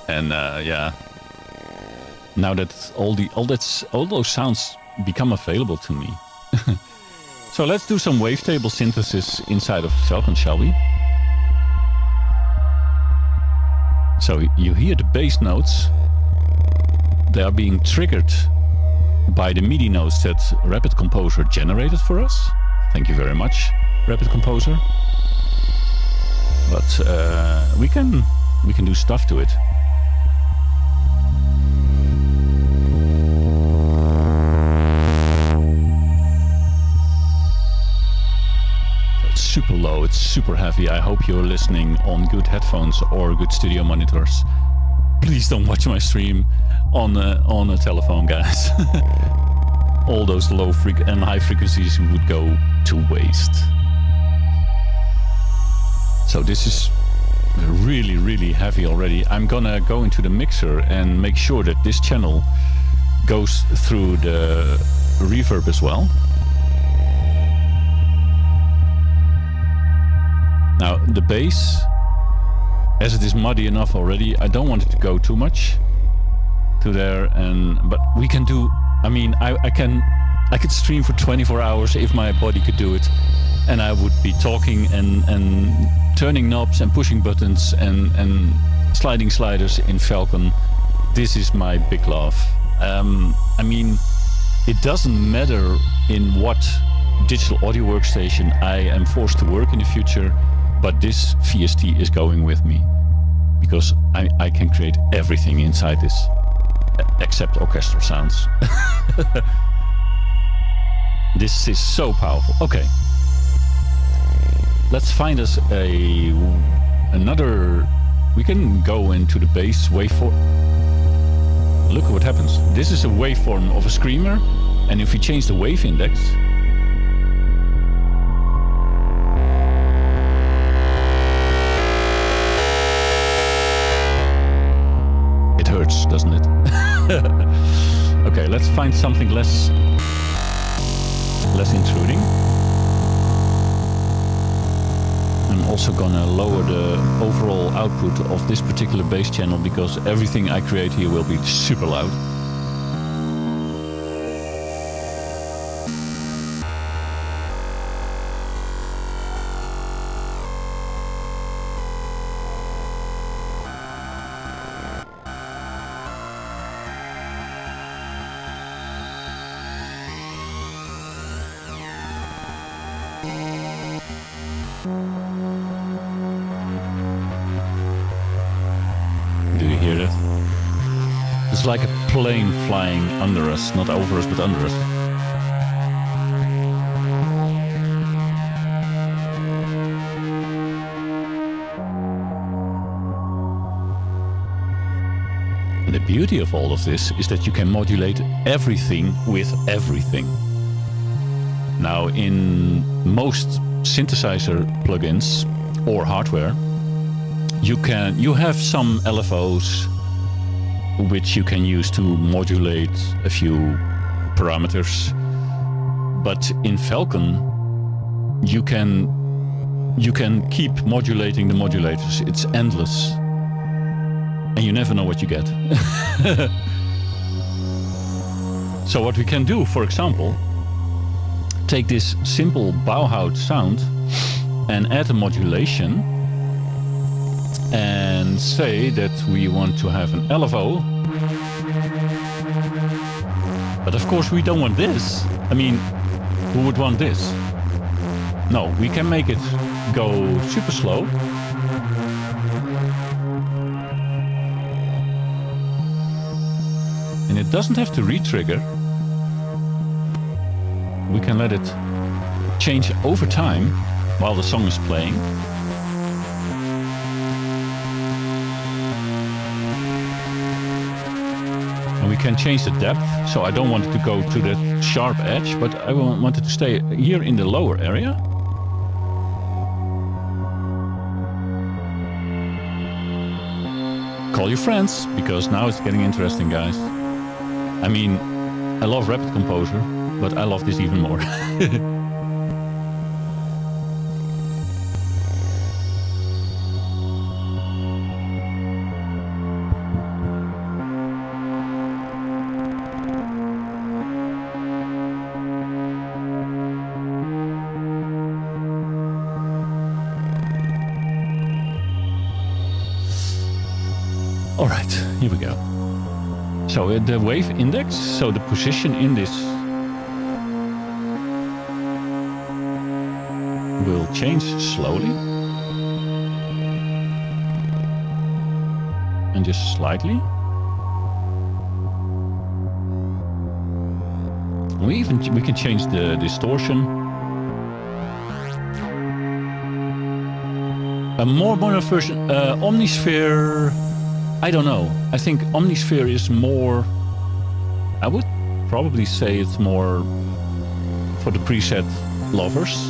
And yeah, now that all those sounds become available to me. So let's do some wavetable synthesis inside of Falcon, shall we? So you hear the bass notes. They are being triggered by the MIDI notes that RapidComposer generated for us. Thank you very much, RapidComposer. But we can do stuff to it. It's super low, it's super heavy. I hope you're listening on good headphones or good studio monitors. Please don't watch my stream on a telephone, guys. All those low and high frequencies would go to waste. So this is really, really heavy already. I'm gonna go into the mixer and make sure that this channel goes through the reverb as well. Now the bass, as it is muddy enough already, I don't want it to go too much to there, but we can do, I mean, I could stream for 24 hours if my body could do it, and I would be talking and turning knobs and pushing buttons and sliding sliders in Falcon. This is my big love. I mean, it doesn't matter in what digital audio workstation I am forced to work in the future, but this VST is going with me because I can create everything inside this except orchestral sounds. This is so powerful. Okay, let's find us another. We can go into the bass waveform. Look what happens. This is a waveform of a screamer, and if we change the wave index, hurts, doesn't it? Okay, let's find something less intruding. I'm also gonna lower the overall output of this particular bass channel because everything I create here will be super loud. Do you hear that? It's like a plane flying under us, not over us, but under us. And the beauty of all of this is that you can modulate everything with everything. Now, in most synthesizer plugins or hardware, you have some LFOs which you can use to modulate a few parameters, but in Falcon you can keep modulating the modulators. It's endless, and you never know what you get. So what we can do, for example, take this simple Bauhaus sound and add a modulation and say that we want to have an LFO. But of course we don't want this. I mean, who would want this? No, we can make it go super slow. And it doesn't have to re-trigger. We can let it change over time while the song is playing. And we can change the depth, so I don't want it to go to that sharp edge, but I want it to stay here in the lower area. Call your friends, because now it's getting interesting, guys. I mean, I love RapidComposer, but I love this even more. All right, here we go. So the wave index, so the position in this will change slowly and just slightly. We can change the distortion. A more modern version, Omnisphere. I don't know. I think Omnisphere is more. I would probably say it's more for the preset lovers.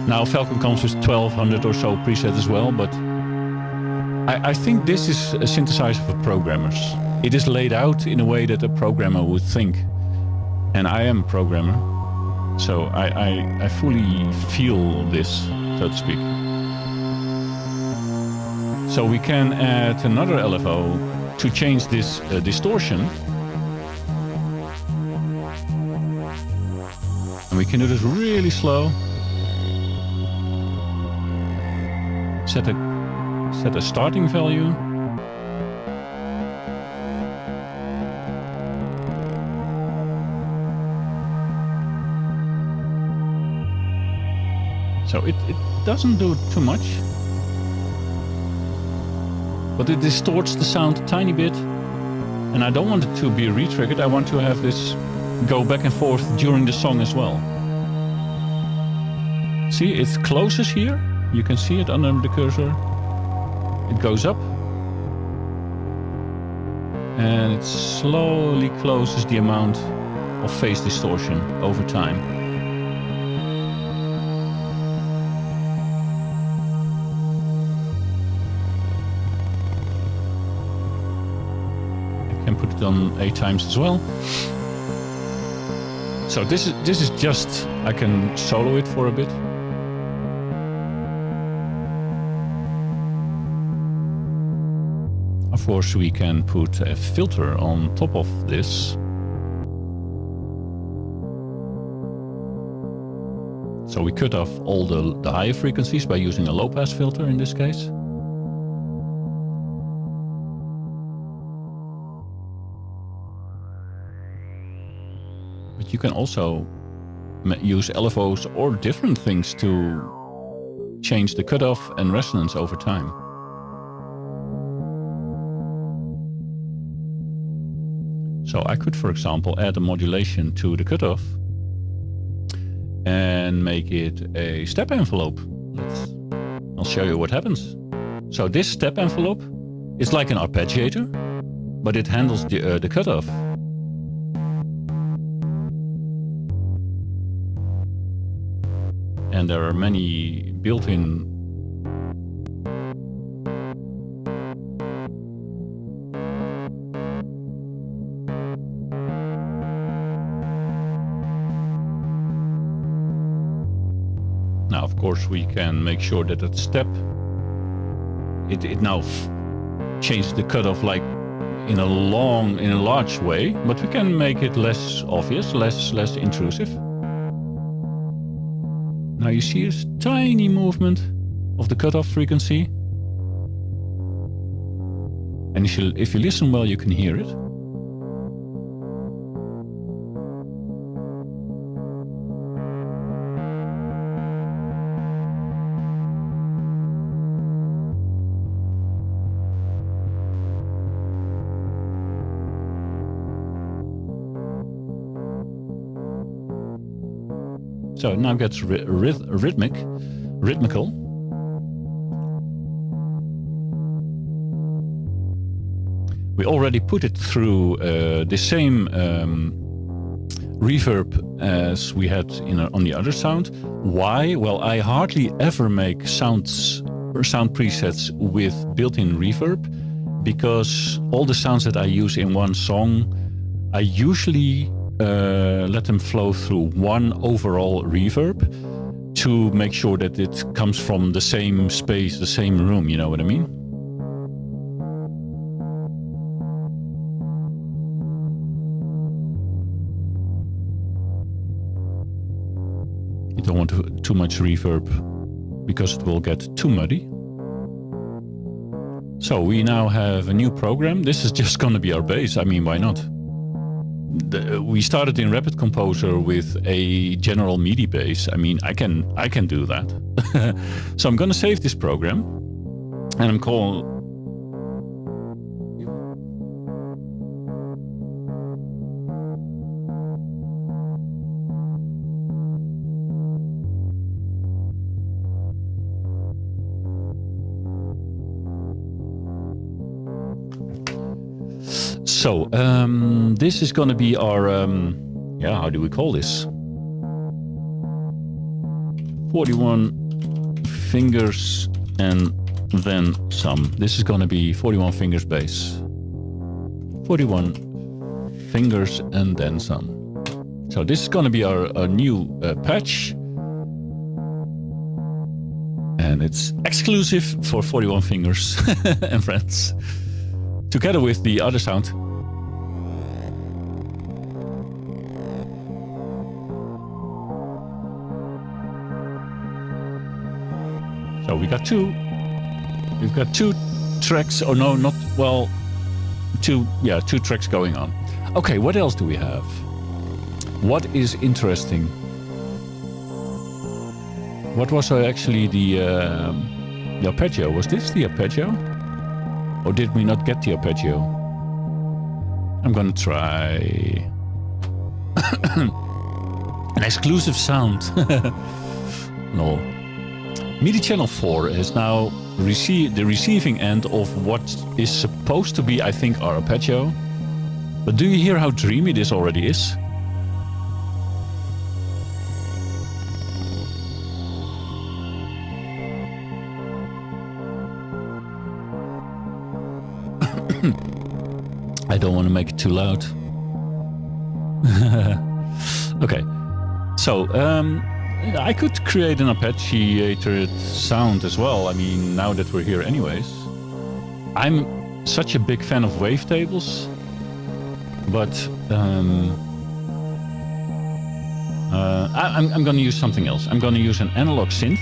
Now Falcon comes with 1200 or so preset as well, but I think this is a synthesizer for programmers. It is laid out in a way that a programmer would think. And I am a programmer, so I fully feel this, so to speak. So we can add another LFO to change this distortion. And we can do this really slow. Set a starting value. So it doesn't do too much. But it distorts the sound a tiny bit. And I don't want it to be re-triggered. I want to have this go back and forth during the song as well. See, it closes here. You can see it under the cursor. It goes up. And it slowly closes the amount of phase distortion over time. done 8 times as well. So this is just, I can solo it for a bit. Of course, we can put a filter on top of this. So we cut off all the higher frequencies by using a low-pass filter in this case. But you can also use LFOs or different things to change the cutoff and resonance over time. So I could, for example, add a modulation to the cutoff and make it a step envelope. I'll show you what happens. So this step envelope is like an arpeggiator, but it handles the cutoff. And there are many built-in Now, of course, we can make sure that that step, it now changes the cutoff like in a large way, but we can make it less obvious, less intrusive. Now you see a tiny movement of the cutoff frequency. And if you listen well, you can hear it. So it now gets rhythmical. We already put it through the same reverb as we had on the other sound. Why? Well, I hardly ever make sounds or sound presets with built-in reverb, because all the sounds that I use in one song, I usually let them flow through one overall reverb to make sure that it comes from the same space, the same room, you know what I mean? You don't want too much reverb because it will get too muddy. So we now have a new program. This is just going to be our bass. I mean, why not? We started in RapidComposer with a General MIDI bass. I mean, I can do that. So I'm going to save this program, and I'm calling. So, this is going to be our, how do we call this? 41 fingers and then some. This is going to be 41 fingers bass. 41 fingers and then some. So this is going to be our new patch. And it's exclusive for 41 fingers and friends. Together with the other sound. So we've got two tracks, or no, not, well, two tracks going on. Okay, what else do we have? What is interesting? What was actually the arpeggio? Was this the arpeggio? Or did we not get the arpeggio? I'm gonna try an exclusive sound. No. MIDI channel 4 has now received the receiving end of what is supposed to be, I think, our arpeggio. But do you hear how dreamy this already is? don't want to make it too loud. Okay, so I could create an arpeggiated sound as well. I mean, now that we're here anyways. I'm such a big fan of wavetables, but I'm going to use something else. I'm going to use an analog synth.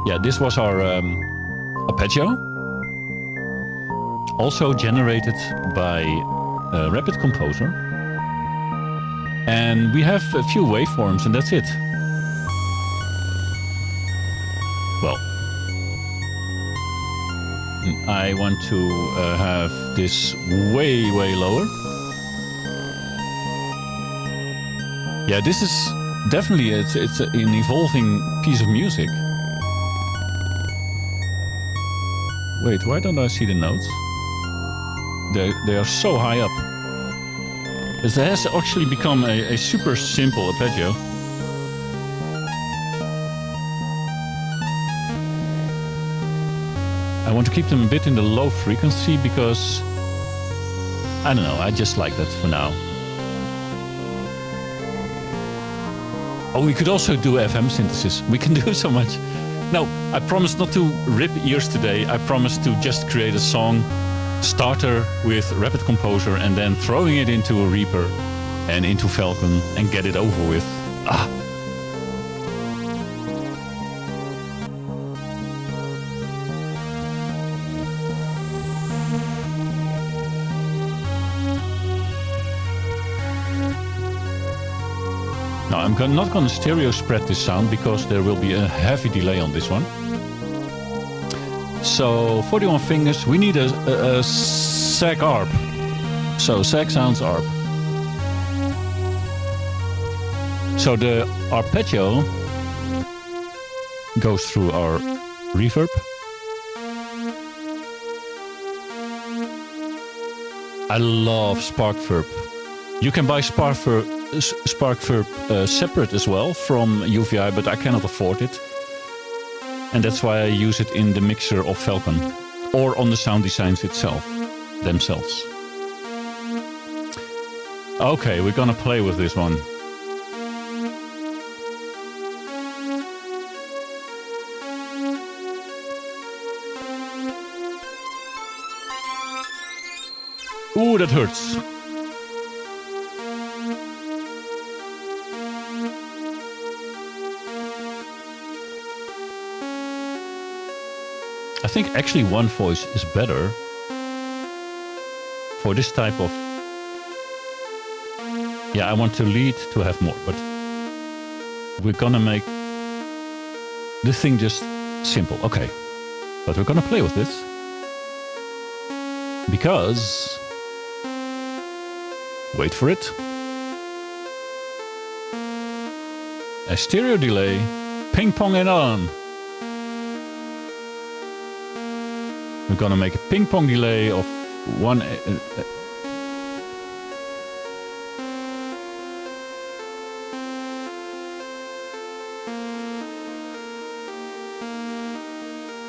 Yeah, this was our arpeggio, also generated by RapidComposer. And we have a few waveforms, and that's it. Well, I want to have this way lower. Yeah, this is definitely, it's an evolving piece of music. Wait, why don't I see the notes? They are so high up. It has actually become a super simple arpeggio. I want to keep them a bit in the low frequency because, I don't know, I just like that for now. Oh, we could also do FM synthesis. We can do so much. No, I promise not to rip ears today. I promise to just create a song starter with RapidComposer and then throwing it into a Reaper and into Falcon and get it over with. Ah. Now, I'm not going to stereo spread this sound because there will be a heavy delay on this one. So 41 fingers, we need a sag arp. So sag sounds arp. So the arpeggio goes through our reverb. I love SparkVerb. You can buy SparkVerb separate as well from UVI, but I cannot afford it. And that's why I use it in the mixer of Falcon or on the sound designs themselves. Okay, we're gonna play with this one. Ooh, that hurts. I think actually one voice is better for this type of... Yeah, I want to lead to have more, but we're gonna make this thing just simple. Okay, but we're gonna play with this because... Wait for it. A stereo delay, ping pong it on. We're gonna make a ping pong delay of one.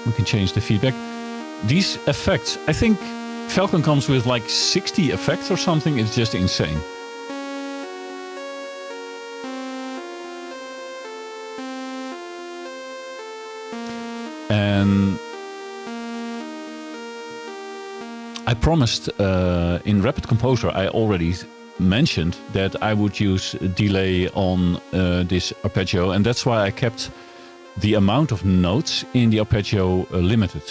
We can change the feedback. These effects, I think Falcon comes with like 60 effects or something. It's just insane. And I promised in RapidComposer, I already mentioned that I would use a delay on this arpeggio, and that's why I kept the amount of notes in the arpeggio limited.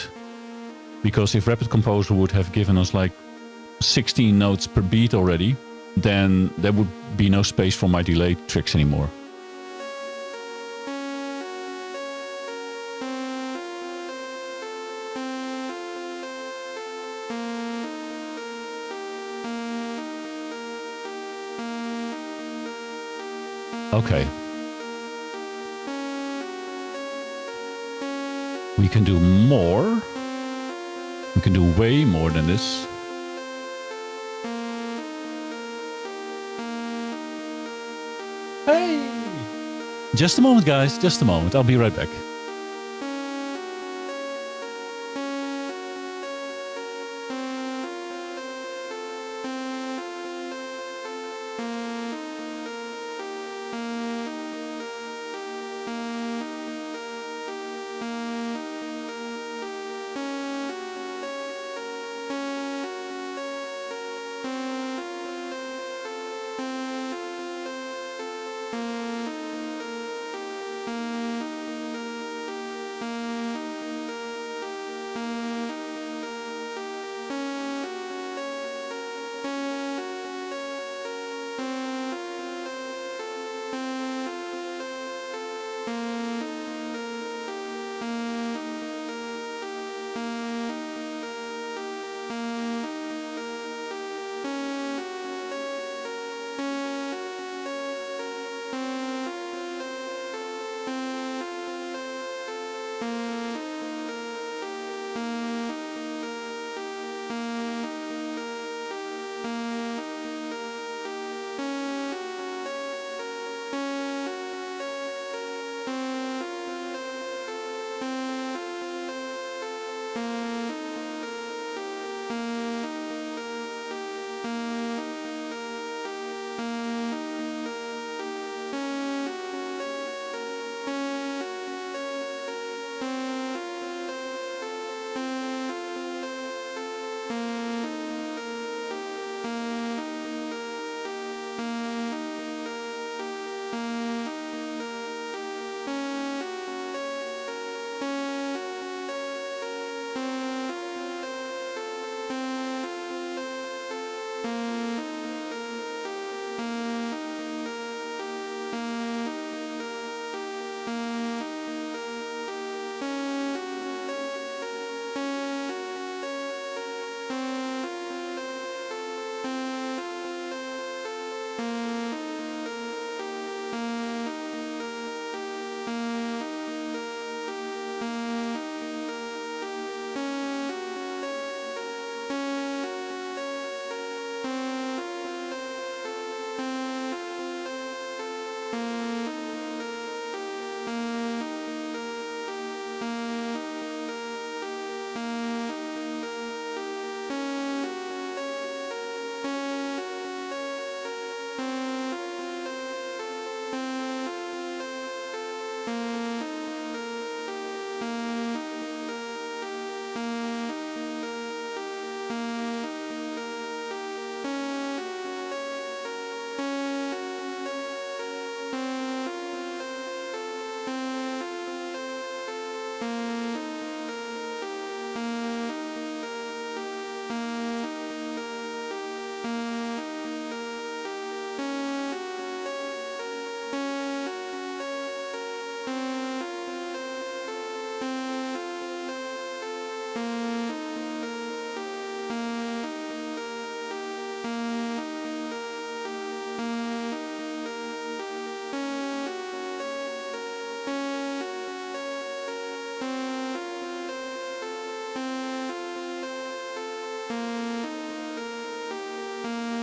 Because if RapidComposer would have given us like 16 notes per beat already, then there would be no space for my delay tricks anymore. Okay. We can do more. We can do way more than this. Hey! Just a moment, guys. Just a moment. I'll be right back.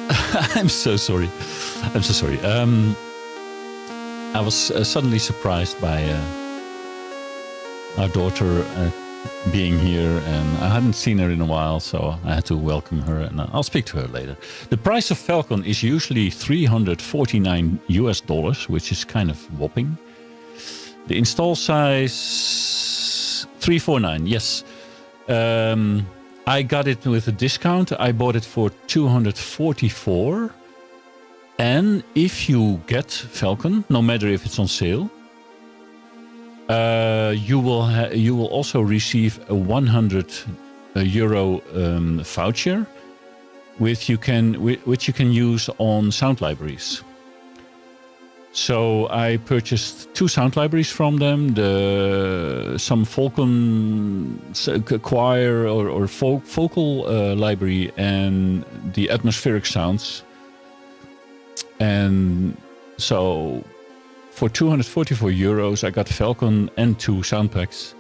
I'm so sorry. I'm so sorry. I was suddenly surprised by our daughter being here, and I hadn't seen her in a while, so I had to welcome her, and I'll speak to her later. The price of Falcon is usually $349, which is kind of whopping. The install size, $349, yes. I got it with a discount. I bought it for $244. And if you get Falcon, no matter if it's on sale, you will also receive a €100 voucher, which you can use on sound libraries. So I purchased 2 sound libraries from them: some Falcon choir or vocal library, and the atmospheric sounds. And so for €244, I got Falcon and 2 sound packs,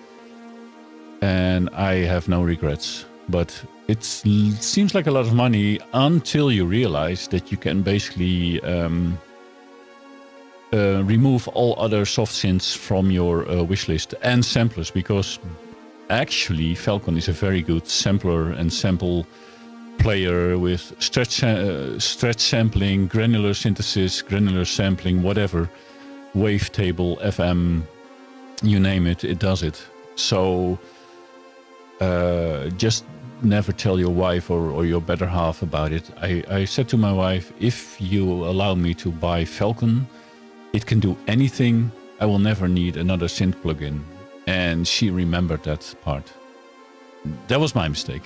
and I have no regrets. But it seems like a lot of money until you realize that you can basically remove all other soft synths from your wishlist and samplers, because actually Falcon is a very good sampler and sample player with stretch sampling, granular synthesis, granular sampling, whatever, wavetable, FM, you name it, it does it. So just never tell your wife or your better half about it. I said to my wife, if you allow me to buy Falcon, it can do anything. I will never need another synth plugin. And she remembered that part. That was my mistake.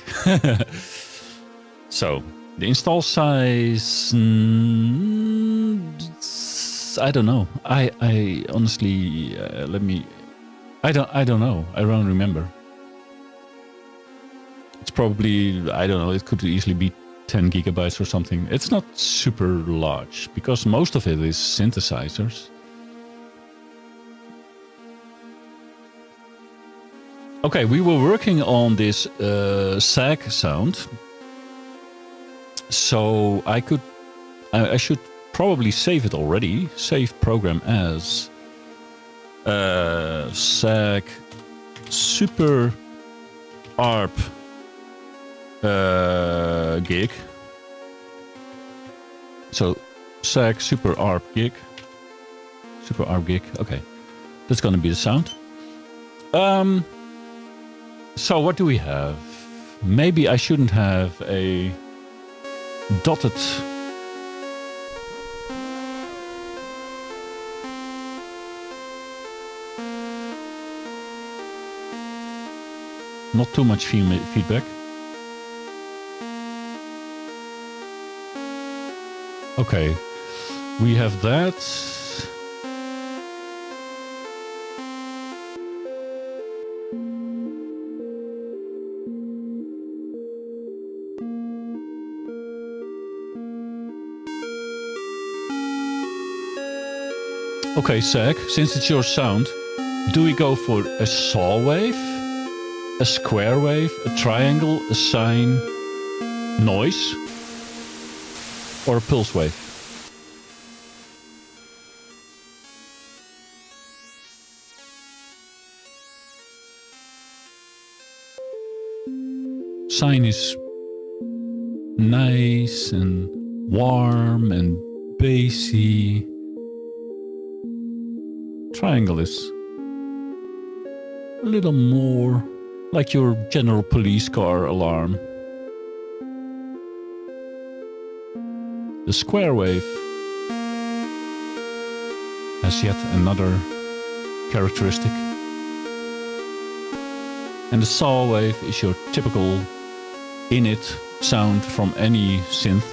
So the install size, I don't know. I honestly, I don't know. I don't remember. It's probably, I don't know, it could easily be 10 gigabytes or something. It's not super large because most of it is synthesizers. Okay, we were working on this sag sound. So I should probably save it already. Save program as sag super arp gig. So sag super arp gig. Super arp gig. Okay, that's gonna be the sound. So what do we have? Maybe I shouldn't have a dotted not too much feedback. Okay, we have that. Okay, Sag, since it's your sound, do we go for a saw wave, a square wave, a triangle, a sine, noise, or a pulse wave? Sine is nice and warm and bassy. Triangle is a little more like your general police car alarm. The square wave has yet another characteristic. And the saw wave is your typical init sound from any synth.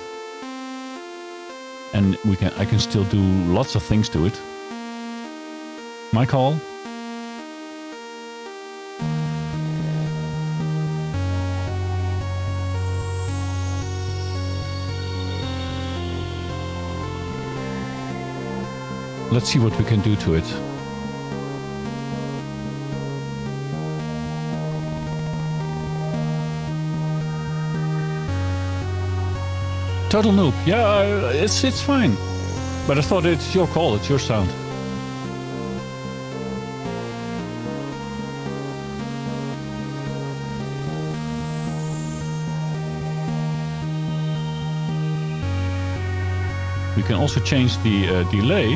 And I can still do lots of things to it. My call. Let's see what we can do to it. Total noob. Yeah, it's fine. But I thought it's your call, it's your sound. We can also change the delay.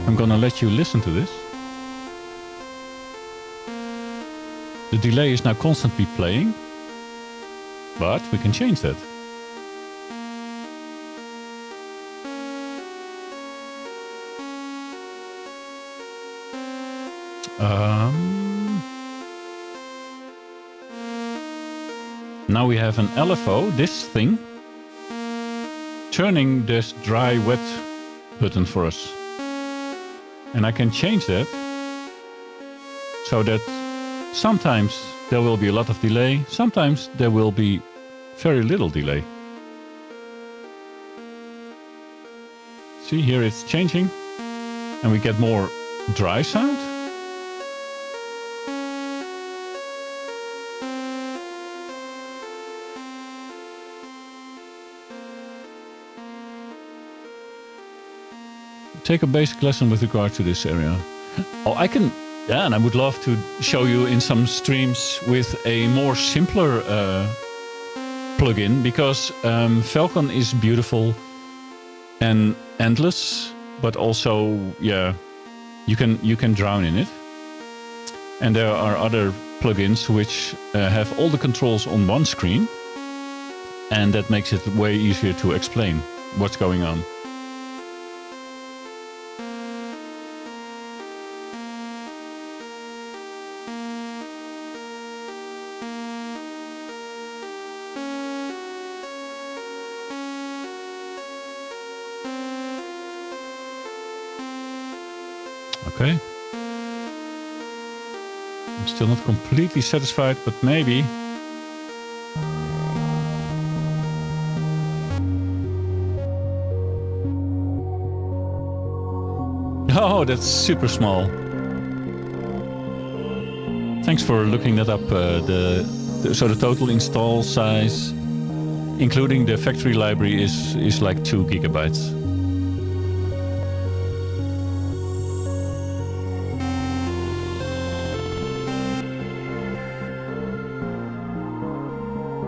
I'm gonna let you listen to this. The delay is now constantly playing, but we can change that. Now we have an LFO, this thing, turning this dry wet button for us. And I can change that so that sometimes there will be a lot of delay, sometimes there will be very little delay. See, here it's changing and we get more dry sound. Take a basic lesson with regard to this area. Oh, I can, yeah, and I would love to show you in some streams with a more simpler plugin, because Falcon is beautiful and endless, but also, yeah, you can drown in it. And there are other plugins which have all the controls on one screen, and that makes it way easier to explain what's going on. Okay. I'm still not completely satisfied, but maybe. Oh, that's super small. Thanks for looking that up. So the total install size, including the factory library, is like 2 gigabytes.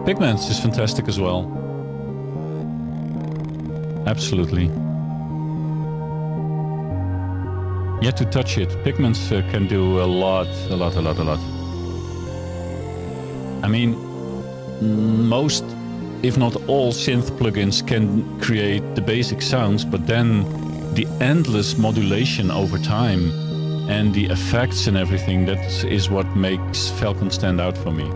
Pigments is fantastic as well. Absolutely. Yet to touch it. Pigments can do a lot. I mean, most, if not all, synth plugins can create the basic sounds, but then the endless modulation over time and the effects and everything, that is what makes Falcon stand out for me.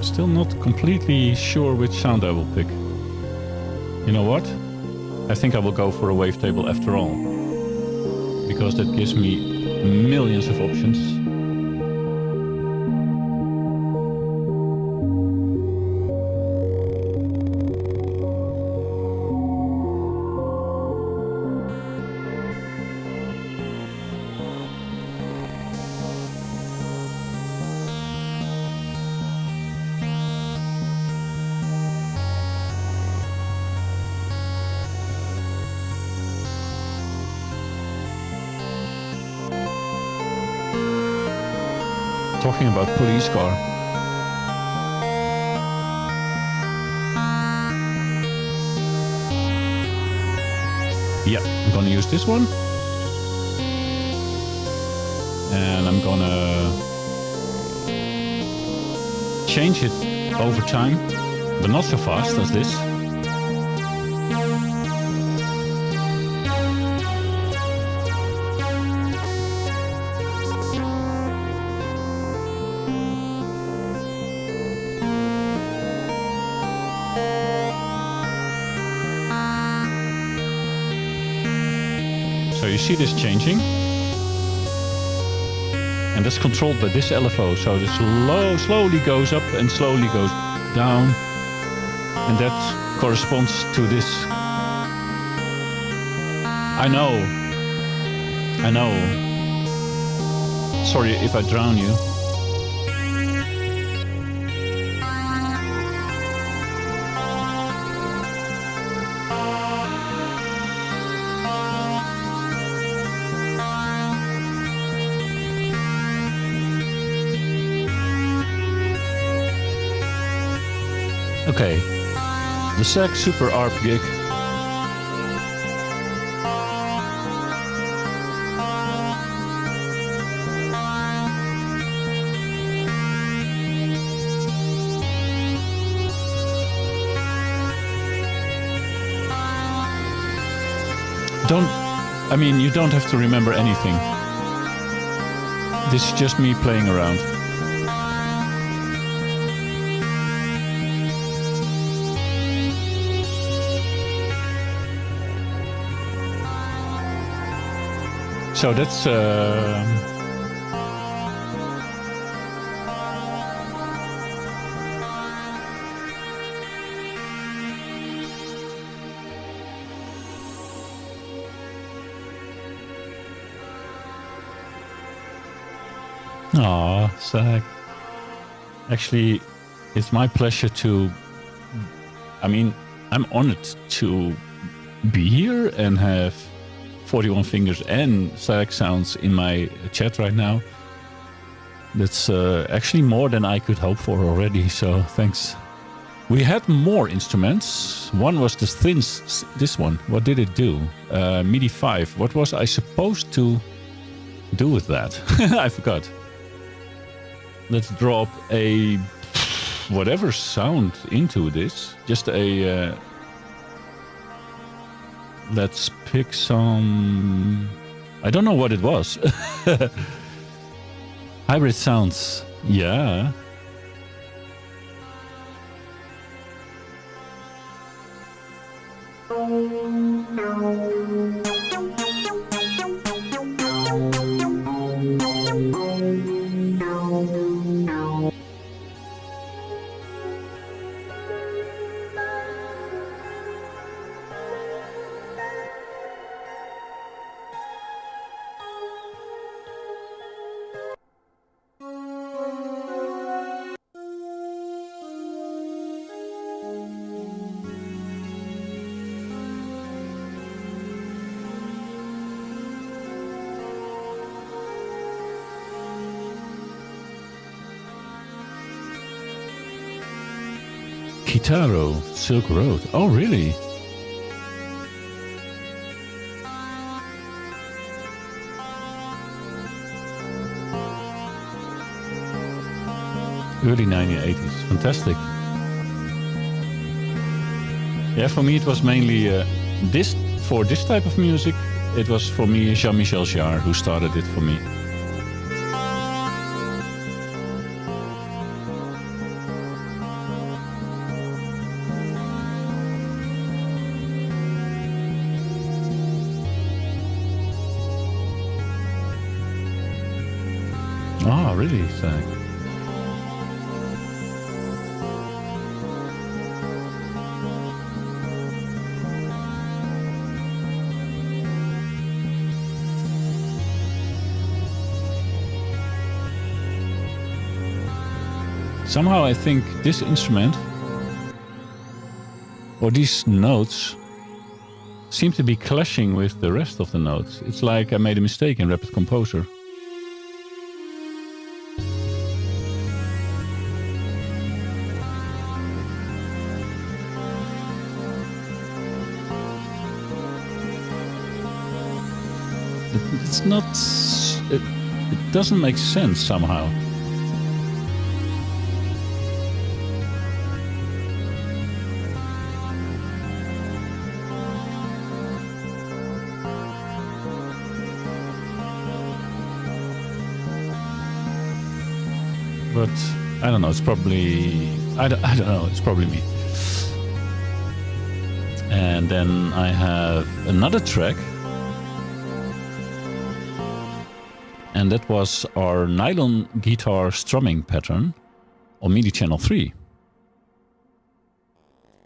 Still not completely sure which sound I will pick. You know what? I think I will go for a wavetable after all, because that gives me millions of options. Talking about police car. Yeah, I'm gonna use this one. And I'm gonna change it over time, but not so fast as this. So you see this changing, and that's controlled by this LFO. So this slowly goes up and slowly goes down. And that corresponds to this. I know. Sorry if I drown you. Okay, the sax super arp gig. You don't have to remember anything. This is just me playing around. So that's Zach. Actually, it's my pleasure to. I'm honored to be here and have 41 fingers and Zach sounds in my chat right now. That's actually more than I could hope for already, so thanks. We had more instruments. One was the synth, this one. What did it do? MIDI 5. What was I supposed to do with that? I forgot. Let's drop a whatever sound into this. Just a... let's pick some... I don't know what it was. Hybrid sounds. Yeah. Kitaro, Silk Road. Oh, really? Early 1980s. Fantastic. Yeah, for me it was mainly this type of music. It was for me Jean-Michel Jarre who started it for me. Ah, really? Zach? Somehow I think this instrument, or these notes, seem to be clashing with the rest of the notes. It's like I made a mistake in RapidComposer. It's not... It doesn't make sense somehow. But I don't know, it's probably... I don't know, it's probably me. And then I have another track. And that was our nylon guitar strumming pattern on MIDI channel 3.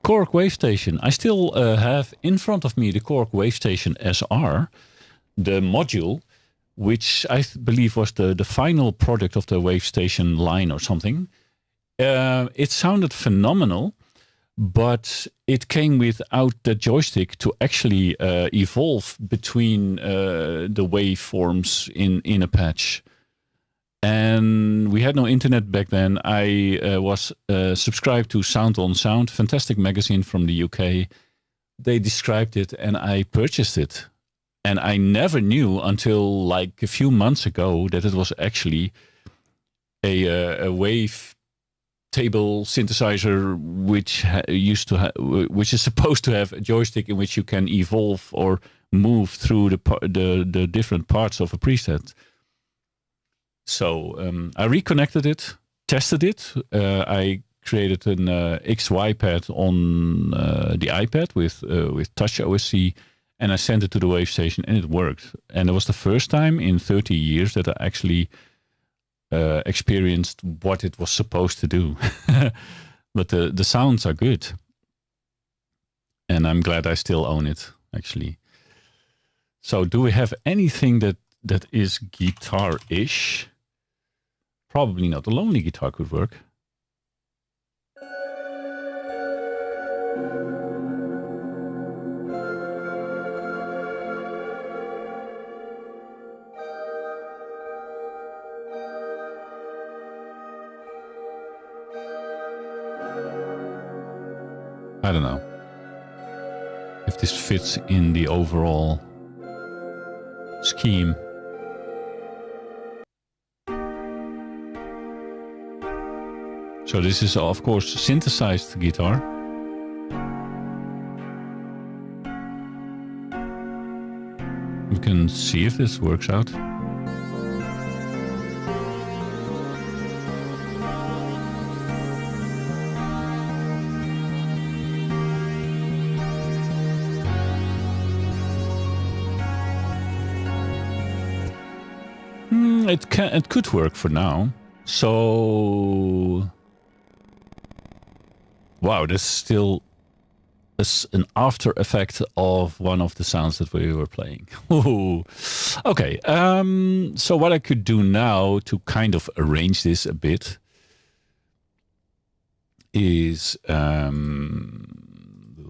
Korg Wavestation. I still have in front of me the Korg Wavestation SR, the module, which I believe was the final product of the Wavestation line or something. It sounded phenomenal, but it came without the joystick to actually evolve between the waveforms in a patch. And we had no internet back then. I was subscribed to Sound on Sound, fantastic magazine from the UK. They described it and I purchased it. And I never knew until like a few months ago that it was actually a wave table synthesizer which which is supposed to have a joystick in which you can evolve or move through the different parts of a preset. So I reconnected it, tested it. I created an XY pad on the iPad with Touch OSC, and I sent it to the Wavestation, and it worked. And it was the first time in 30 years that I actually experienced what it was supposed to do. But the sounds are good. And I'm glad I still own it, actually. So do we have anything that is guitar-ish? Probably not. A lonely guitar could work. I don't know if this fits in the overall scheme. So this is, of course, synthesized guitar. We can see if this works out. It could work for now. So, wow, this still is an after effect of one of the sounds that we were playing. Ooh. Okay, so what I could do now to kind of arrange this a bit is do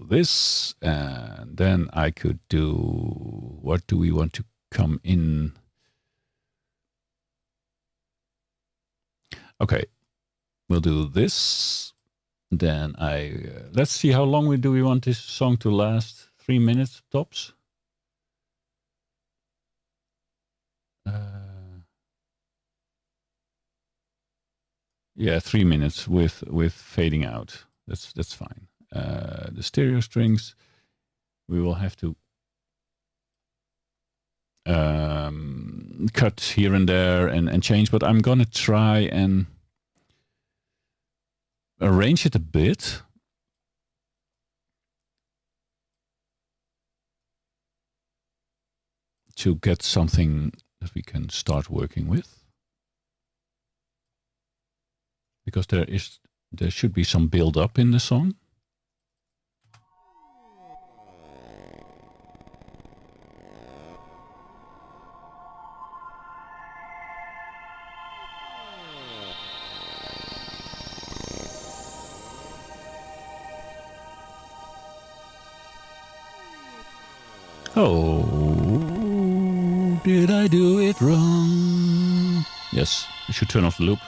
this, and then I could do, what do we want to come in? Okay, we'll do this. Then let's see how long do we want this song to last? 3 minutes tops. Yeah, 3 minutes with fading out. That's fine. The stereo strings, we will have to cut here and there and change, but I'm gonna try and arrange it a bit. To get something that we can start working with. Because there should be some build up in the song. Oh, did I do it wrong? Yes, I should turn off the loop.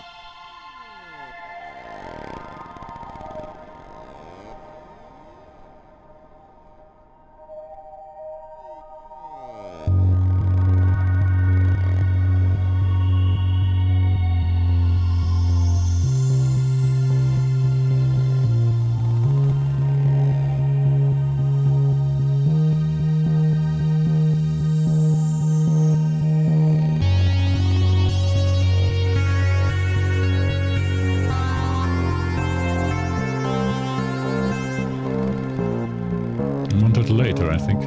Later, I think.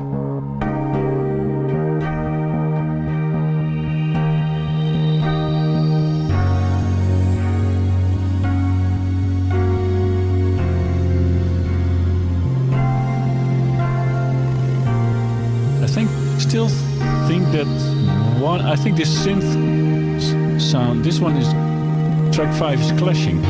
still think that one. I think this synth sound. This one is track 5 is clashing.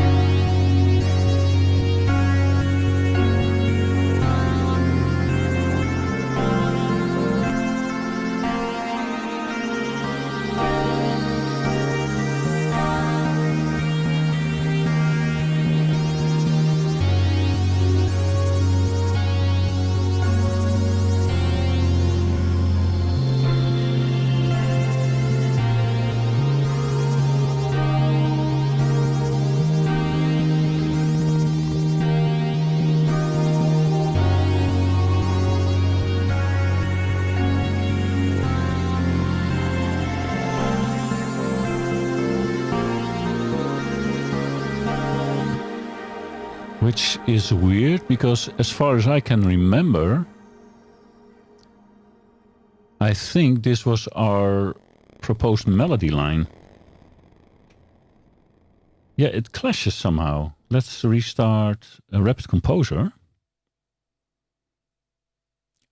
Which is weird because as far as I can remember, I think this was our proposed melody line. Yeah, it clashes somehow. Let's restart RapidComposer.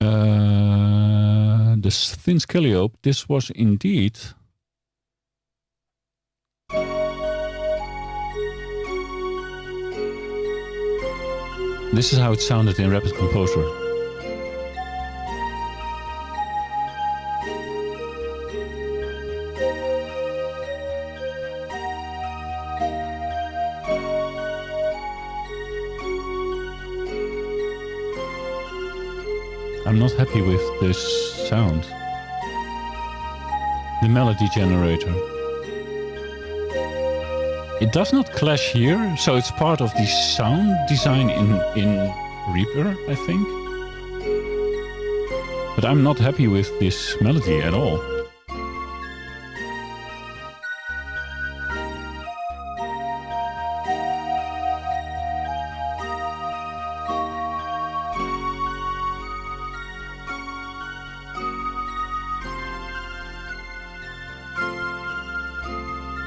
The thin scalliope, this was indeed... This is how it sounded in RapidComposer. I'm not happy with this sound. The melody generator. It does not clash here, so it's part of the sound design in Reaper, I think. But I'm not happy with this melody at all.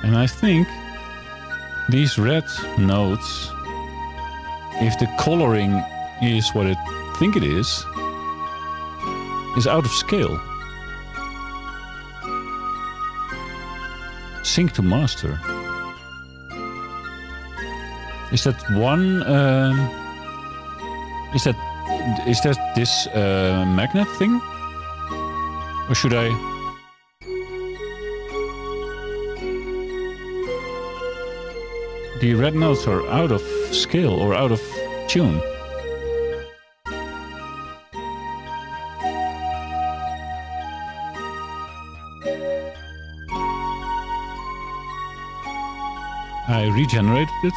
And I think these red notes, if the coloring is what I think it is out of scale. Sync to master. Is that one? Is that this magnet thing, or should I? The red notes are out of scale or out of tune. I regenerated it.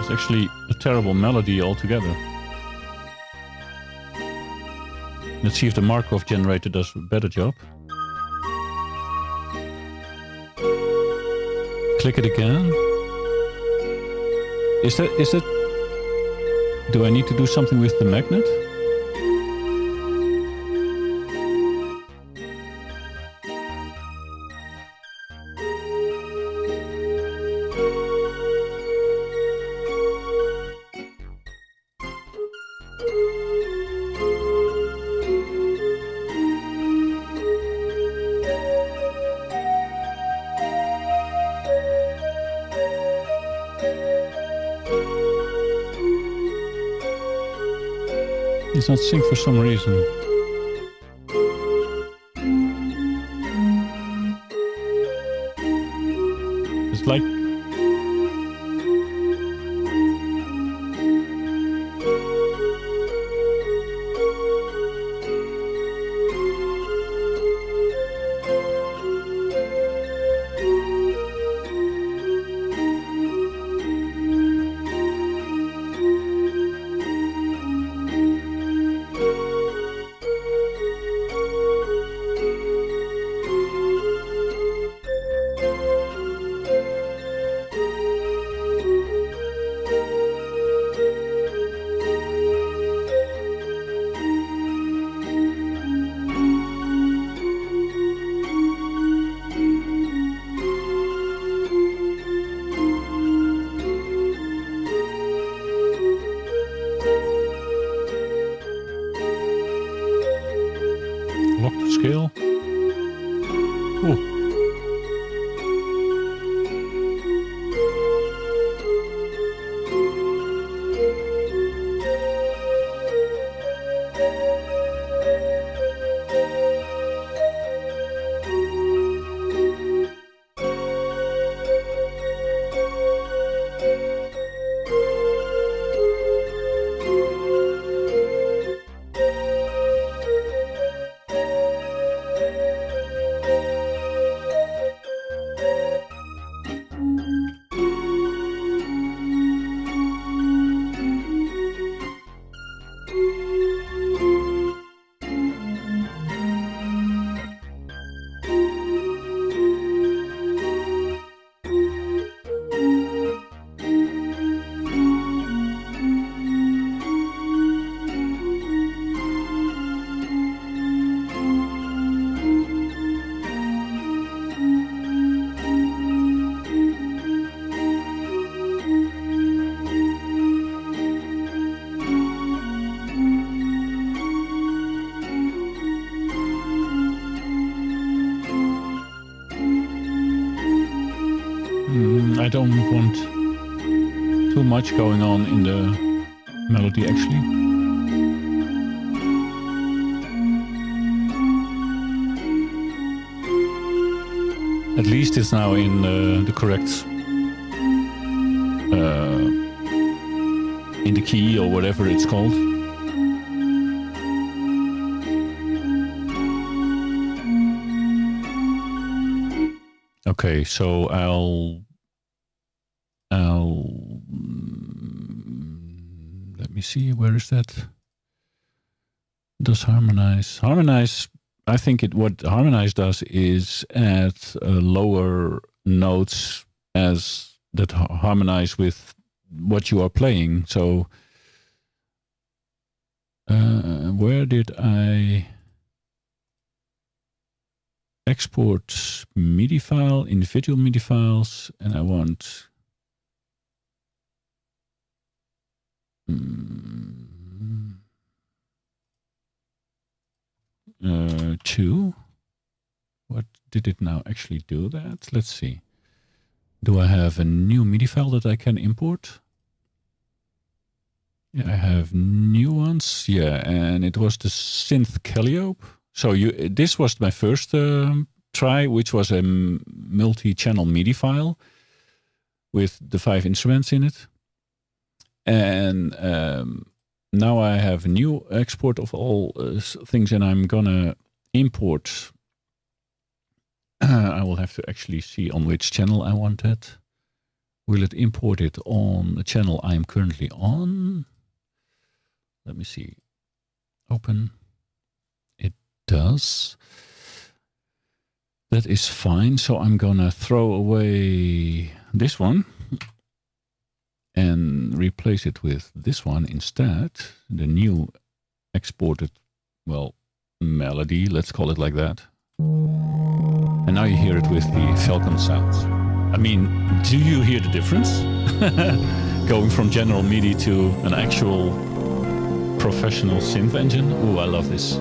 It's actually a terrible melody altogether. Let's see if the Markov generator does a better job. Click it again. Is that... Do I need to do something with the magnet? It's not synced for some reason. It's like... don't want too much going on in the melody actually. At least it's now in the correct in the key or whatever it's called. Okay, so I'll let me see, where is that? Does harmonize? I think what harmonize does is add lower notes as that harmonize with what you are playing. So where did I export MIDI file, individual MIDI files, and I want two. What did it now actually do that? Let's see. Do I have a new MIDI file that I can import? Yeah, I have new ones. Yeah, and it was the synth Calliope. So this was my first try, which was a multi-channel MIDI file with the 5 instruments in it. And now I have a new export of all things, and I'm gonna import. I will have to actually see on which channel I want it. Will it import it on the channel I'm currently on? Let me see. Open. It does. That is fine. So I'm gonna throw away this one and replace it with this one instead. The new exported, well, melody, let's call it like that. And now you hear it with the Falcon sounds. I mean, do you hear the difference? Going from General MIDI to an actual professional synth engine. Ooh, I love this.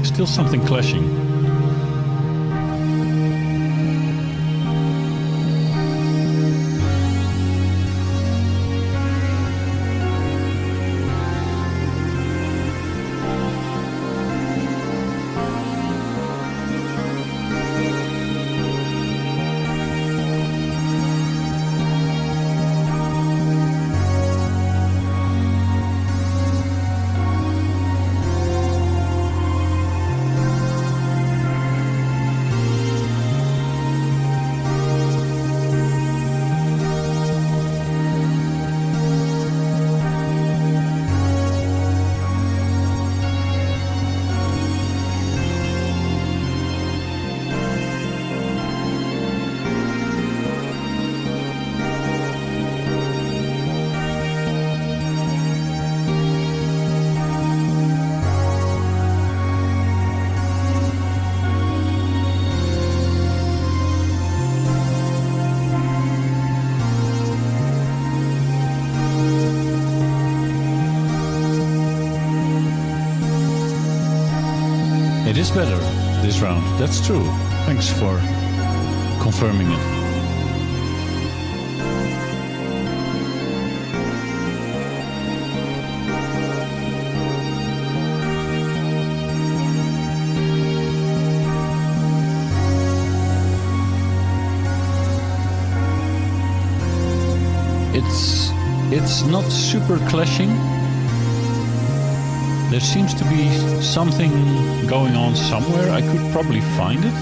Still something clashing. It is better this round. That's true. Thanks for confirming it. It's not super clashing. There seems to be something going on somewhere. I could probably find it.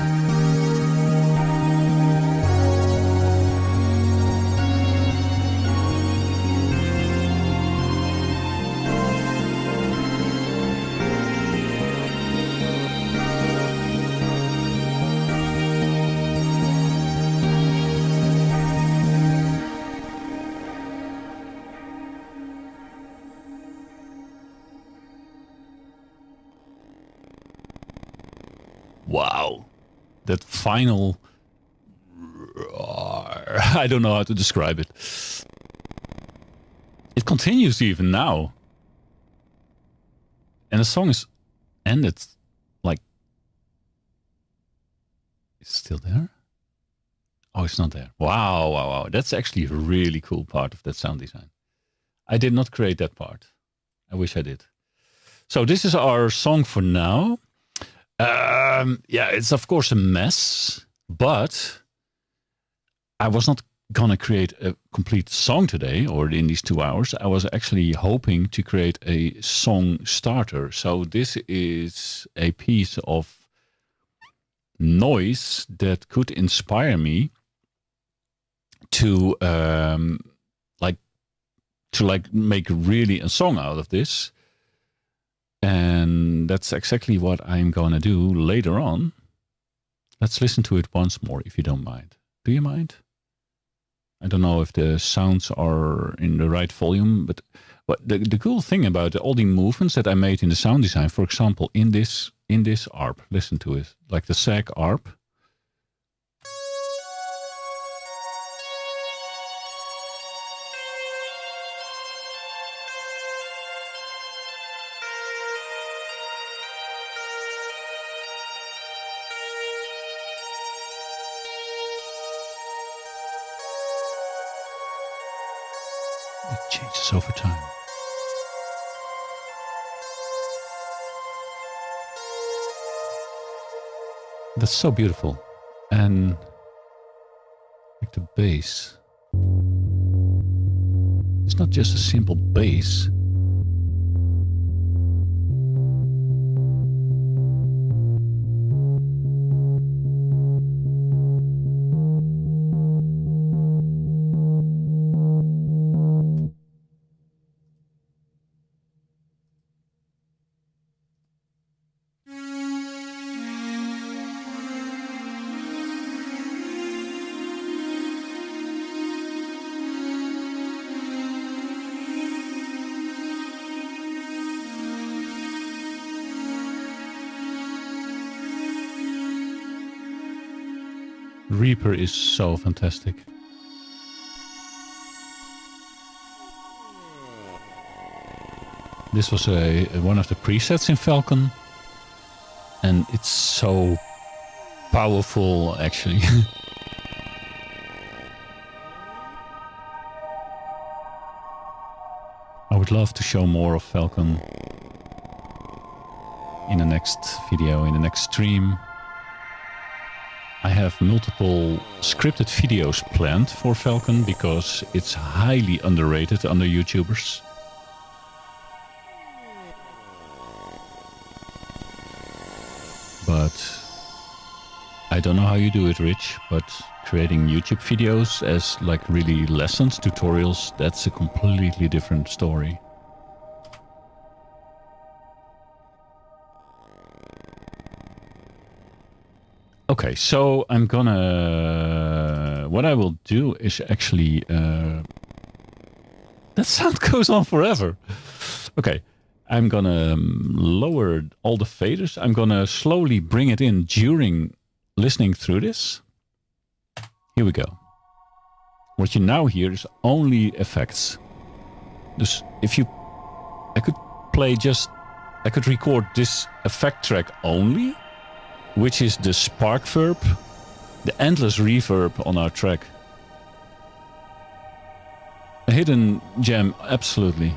Wow, that final I don't know how to describe it. It continues even now. And the song is ended like... It's still there? Oh, it's not there. Wow, wow, wow. That's actually a really cool part of that sound design. I did not create that part. I wish I did. So this is our song for now. Yeah, it's of course a mess, but I was not gonna create a complete song today or in these 2 hours. I was actually hoping to create a song starter. So this is a piece of noise that could inspire me to make really a song out of this. And that's exactly what I'm gonna do later on. Let's listen to it once more, if you don't mind. Do you mind? I don't know if the sounds are in the right volume, but the cool thing about all the movements that I made in the sound design, for example, in this ARP, listen to it, like the sag ARP. It changes over time. That's so beautiful. And like the bass. It's not just a simple bass. Reaper is so fantastic. This was one of the presets in Falcon, and it's so powerful, actually. I would love to show more of Falcon in the next video, in the next stream. I have multiple scripted videos planned for Falcon because it's highly underrated under YouTubers. But I don't know how you do it, Rich, but creating YouTube videos as like really lessons, tutorials, that's a completely different story. Okay, so I'm gonna... What I will do is actually... that sound goes on forever. Okay, I'm gonna lower all the faders. I'm gonna slowly bring it in during listening through this. Here we go. What you now hear is only effects. Dus if you... I could play just... I could record this effect track only, which is the spark verb, the endless reverb on our track. A hidden gem, absolutely.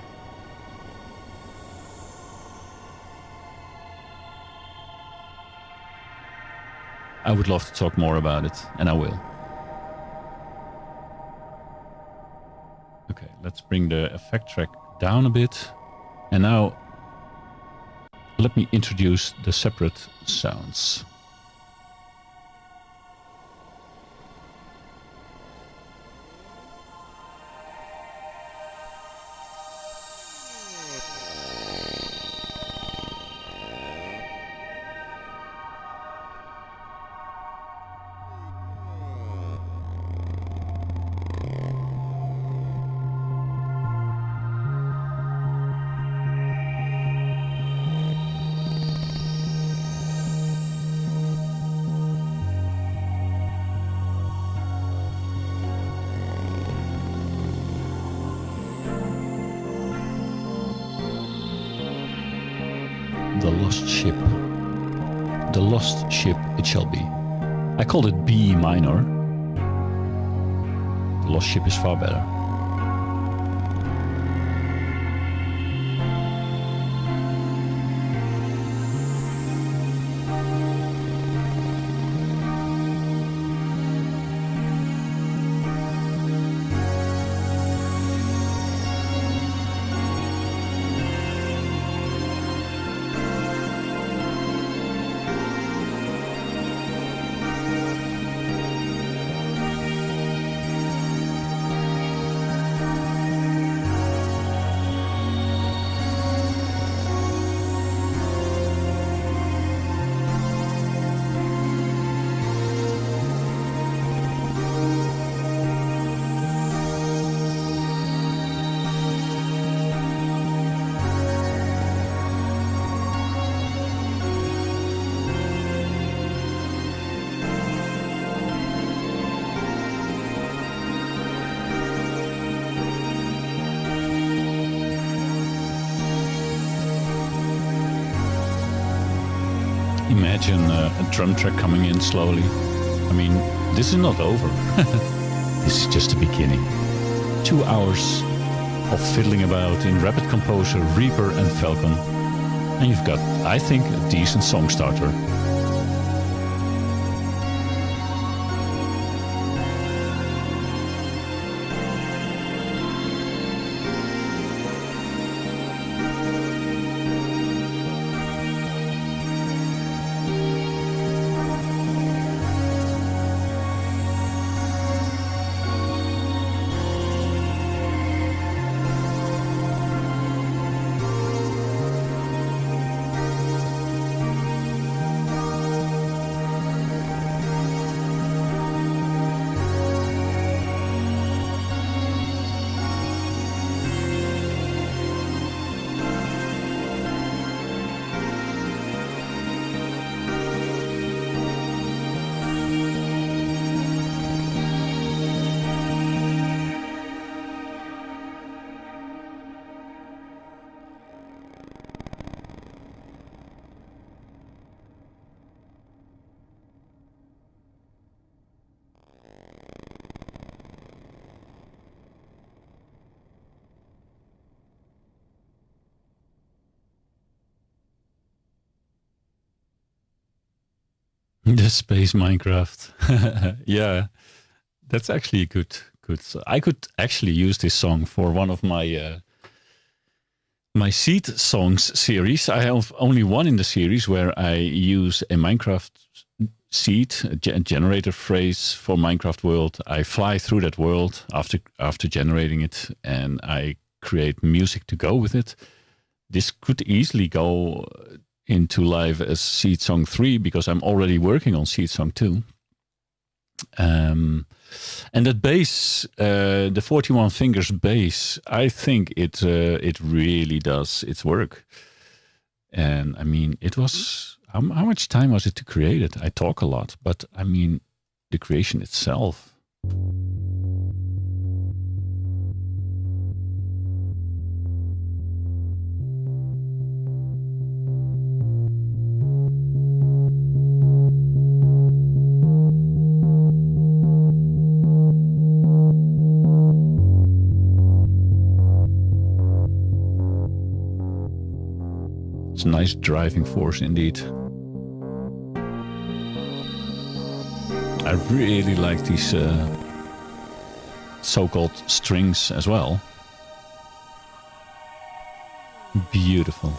I would love to talk more about it, and I will. Okay, let's bring the effect track down a bit. And now, let me introduce the separate sounds. the lost ship. The lost ship it shall be. I called it B minor. The lost ship is far better. Imagine a drum track coming in slowly. I mean, this is not over. This is just the beginning. 2 hours of fiddling about in RapidComposer, Reaper and Falcon. And you've got, I think, a decent song starter. The space Minecraft. Yeah, that's actually good. I could actually use this song for one of my my seed songs series. I have only one in the series where I use a Minecraft seed, a generator phrase for Minecraft world. I fly through that world after generating it, and I create music to go with it. This could easily go into live as Seed Song 3 because I'm already working on Seed Song 2. And that bass, the 41 fingers bass, I think it really does its work. And I mean, it was, how much time was it to create it? I talk a lot, but I mean, the creation itself. It's a nice driving force indeed. I really like these so-called strings as well. Beautiful.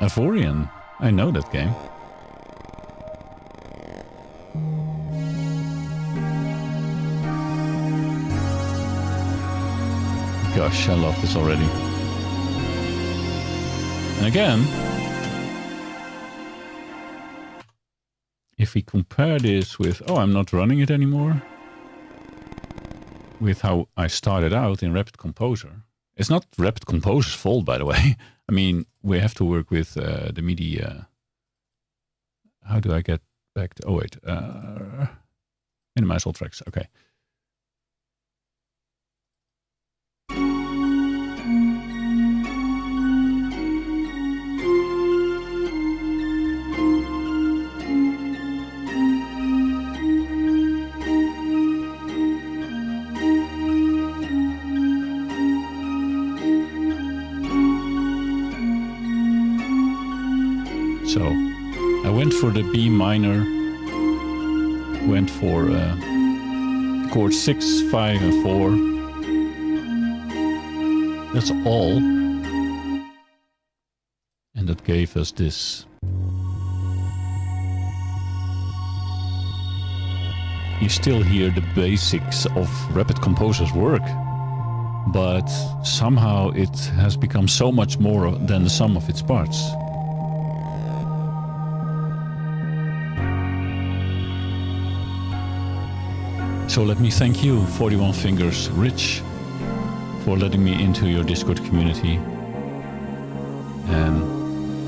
Avorion, I know that game. Gosh, I love this already. And again, if we compare this with, oh, I'm not running it anymore, with how I started out in RapidComposer. It's not RapidComposer's fault, by the way. I mean, we have to work with the MIDI. How do I get back to, oh wait, minimize all tracks, okay. for the B minor, went for chord 6, 5 and 4. That's all. And that gave us this. You still hear the basics of RapidComposer's work, but somehow it has become so much more than the sum of its parts. So let me thank you, 41 Fingers Rich, for letting me into your Discord community. And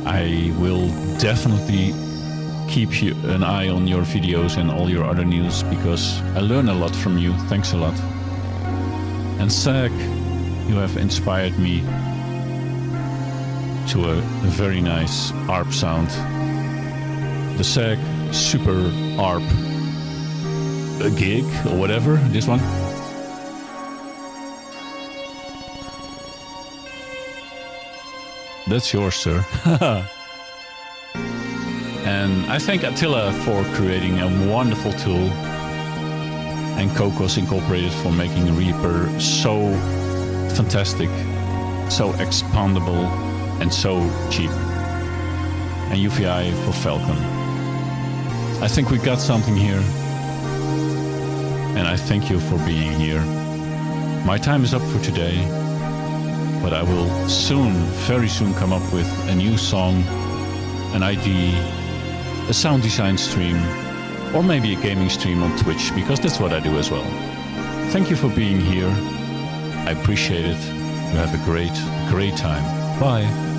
I will definitely keep an eye on your videos and all your other news, because I learn a lot from you. Thanks a lot. And Zach, you have inspired me to a very nice ARP sound. The Zach Super ARP gig or whatever, this one. That's yours, sir. And I thank Attila for creating a wonderful tool, and Cocos Incorporated for making Reaper so fantastic, so expandable, and so cheap. And UVI for Falcon. I think we got something here, and I thank you for being here. My time is up for today, but I will soon, very soon, come up with a new song, an ID, a sound design stream, or maybe a gaming stream on Twitch, because that's what I do as well. Thank you for being here. I appreciate it. You have a great, great time. Bye.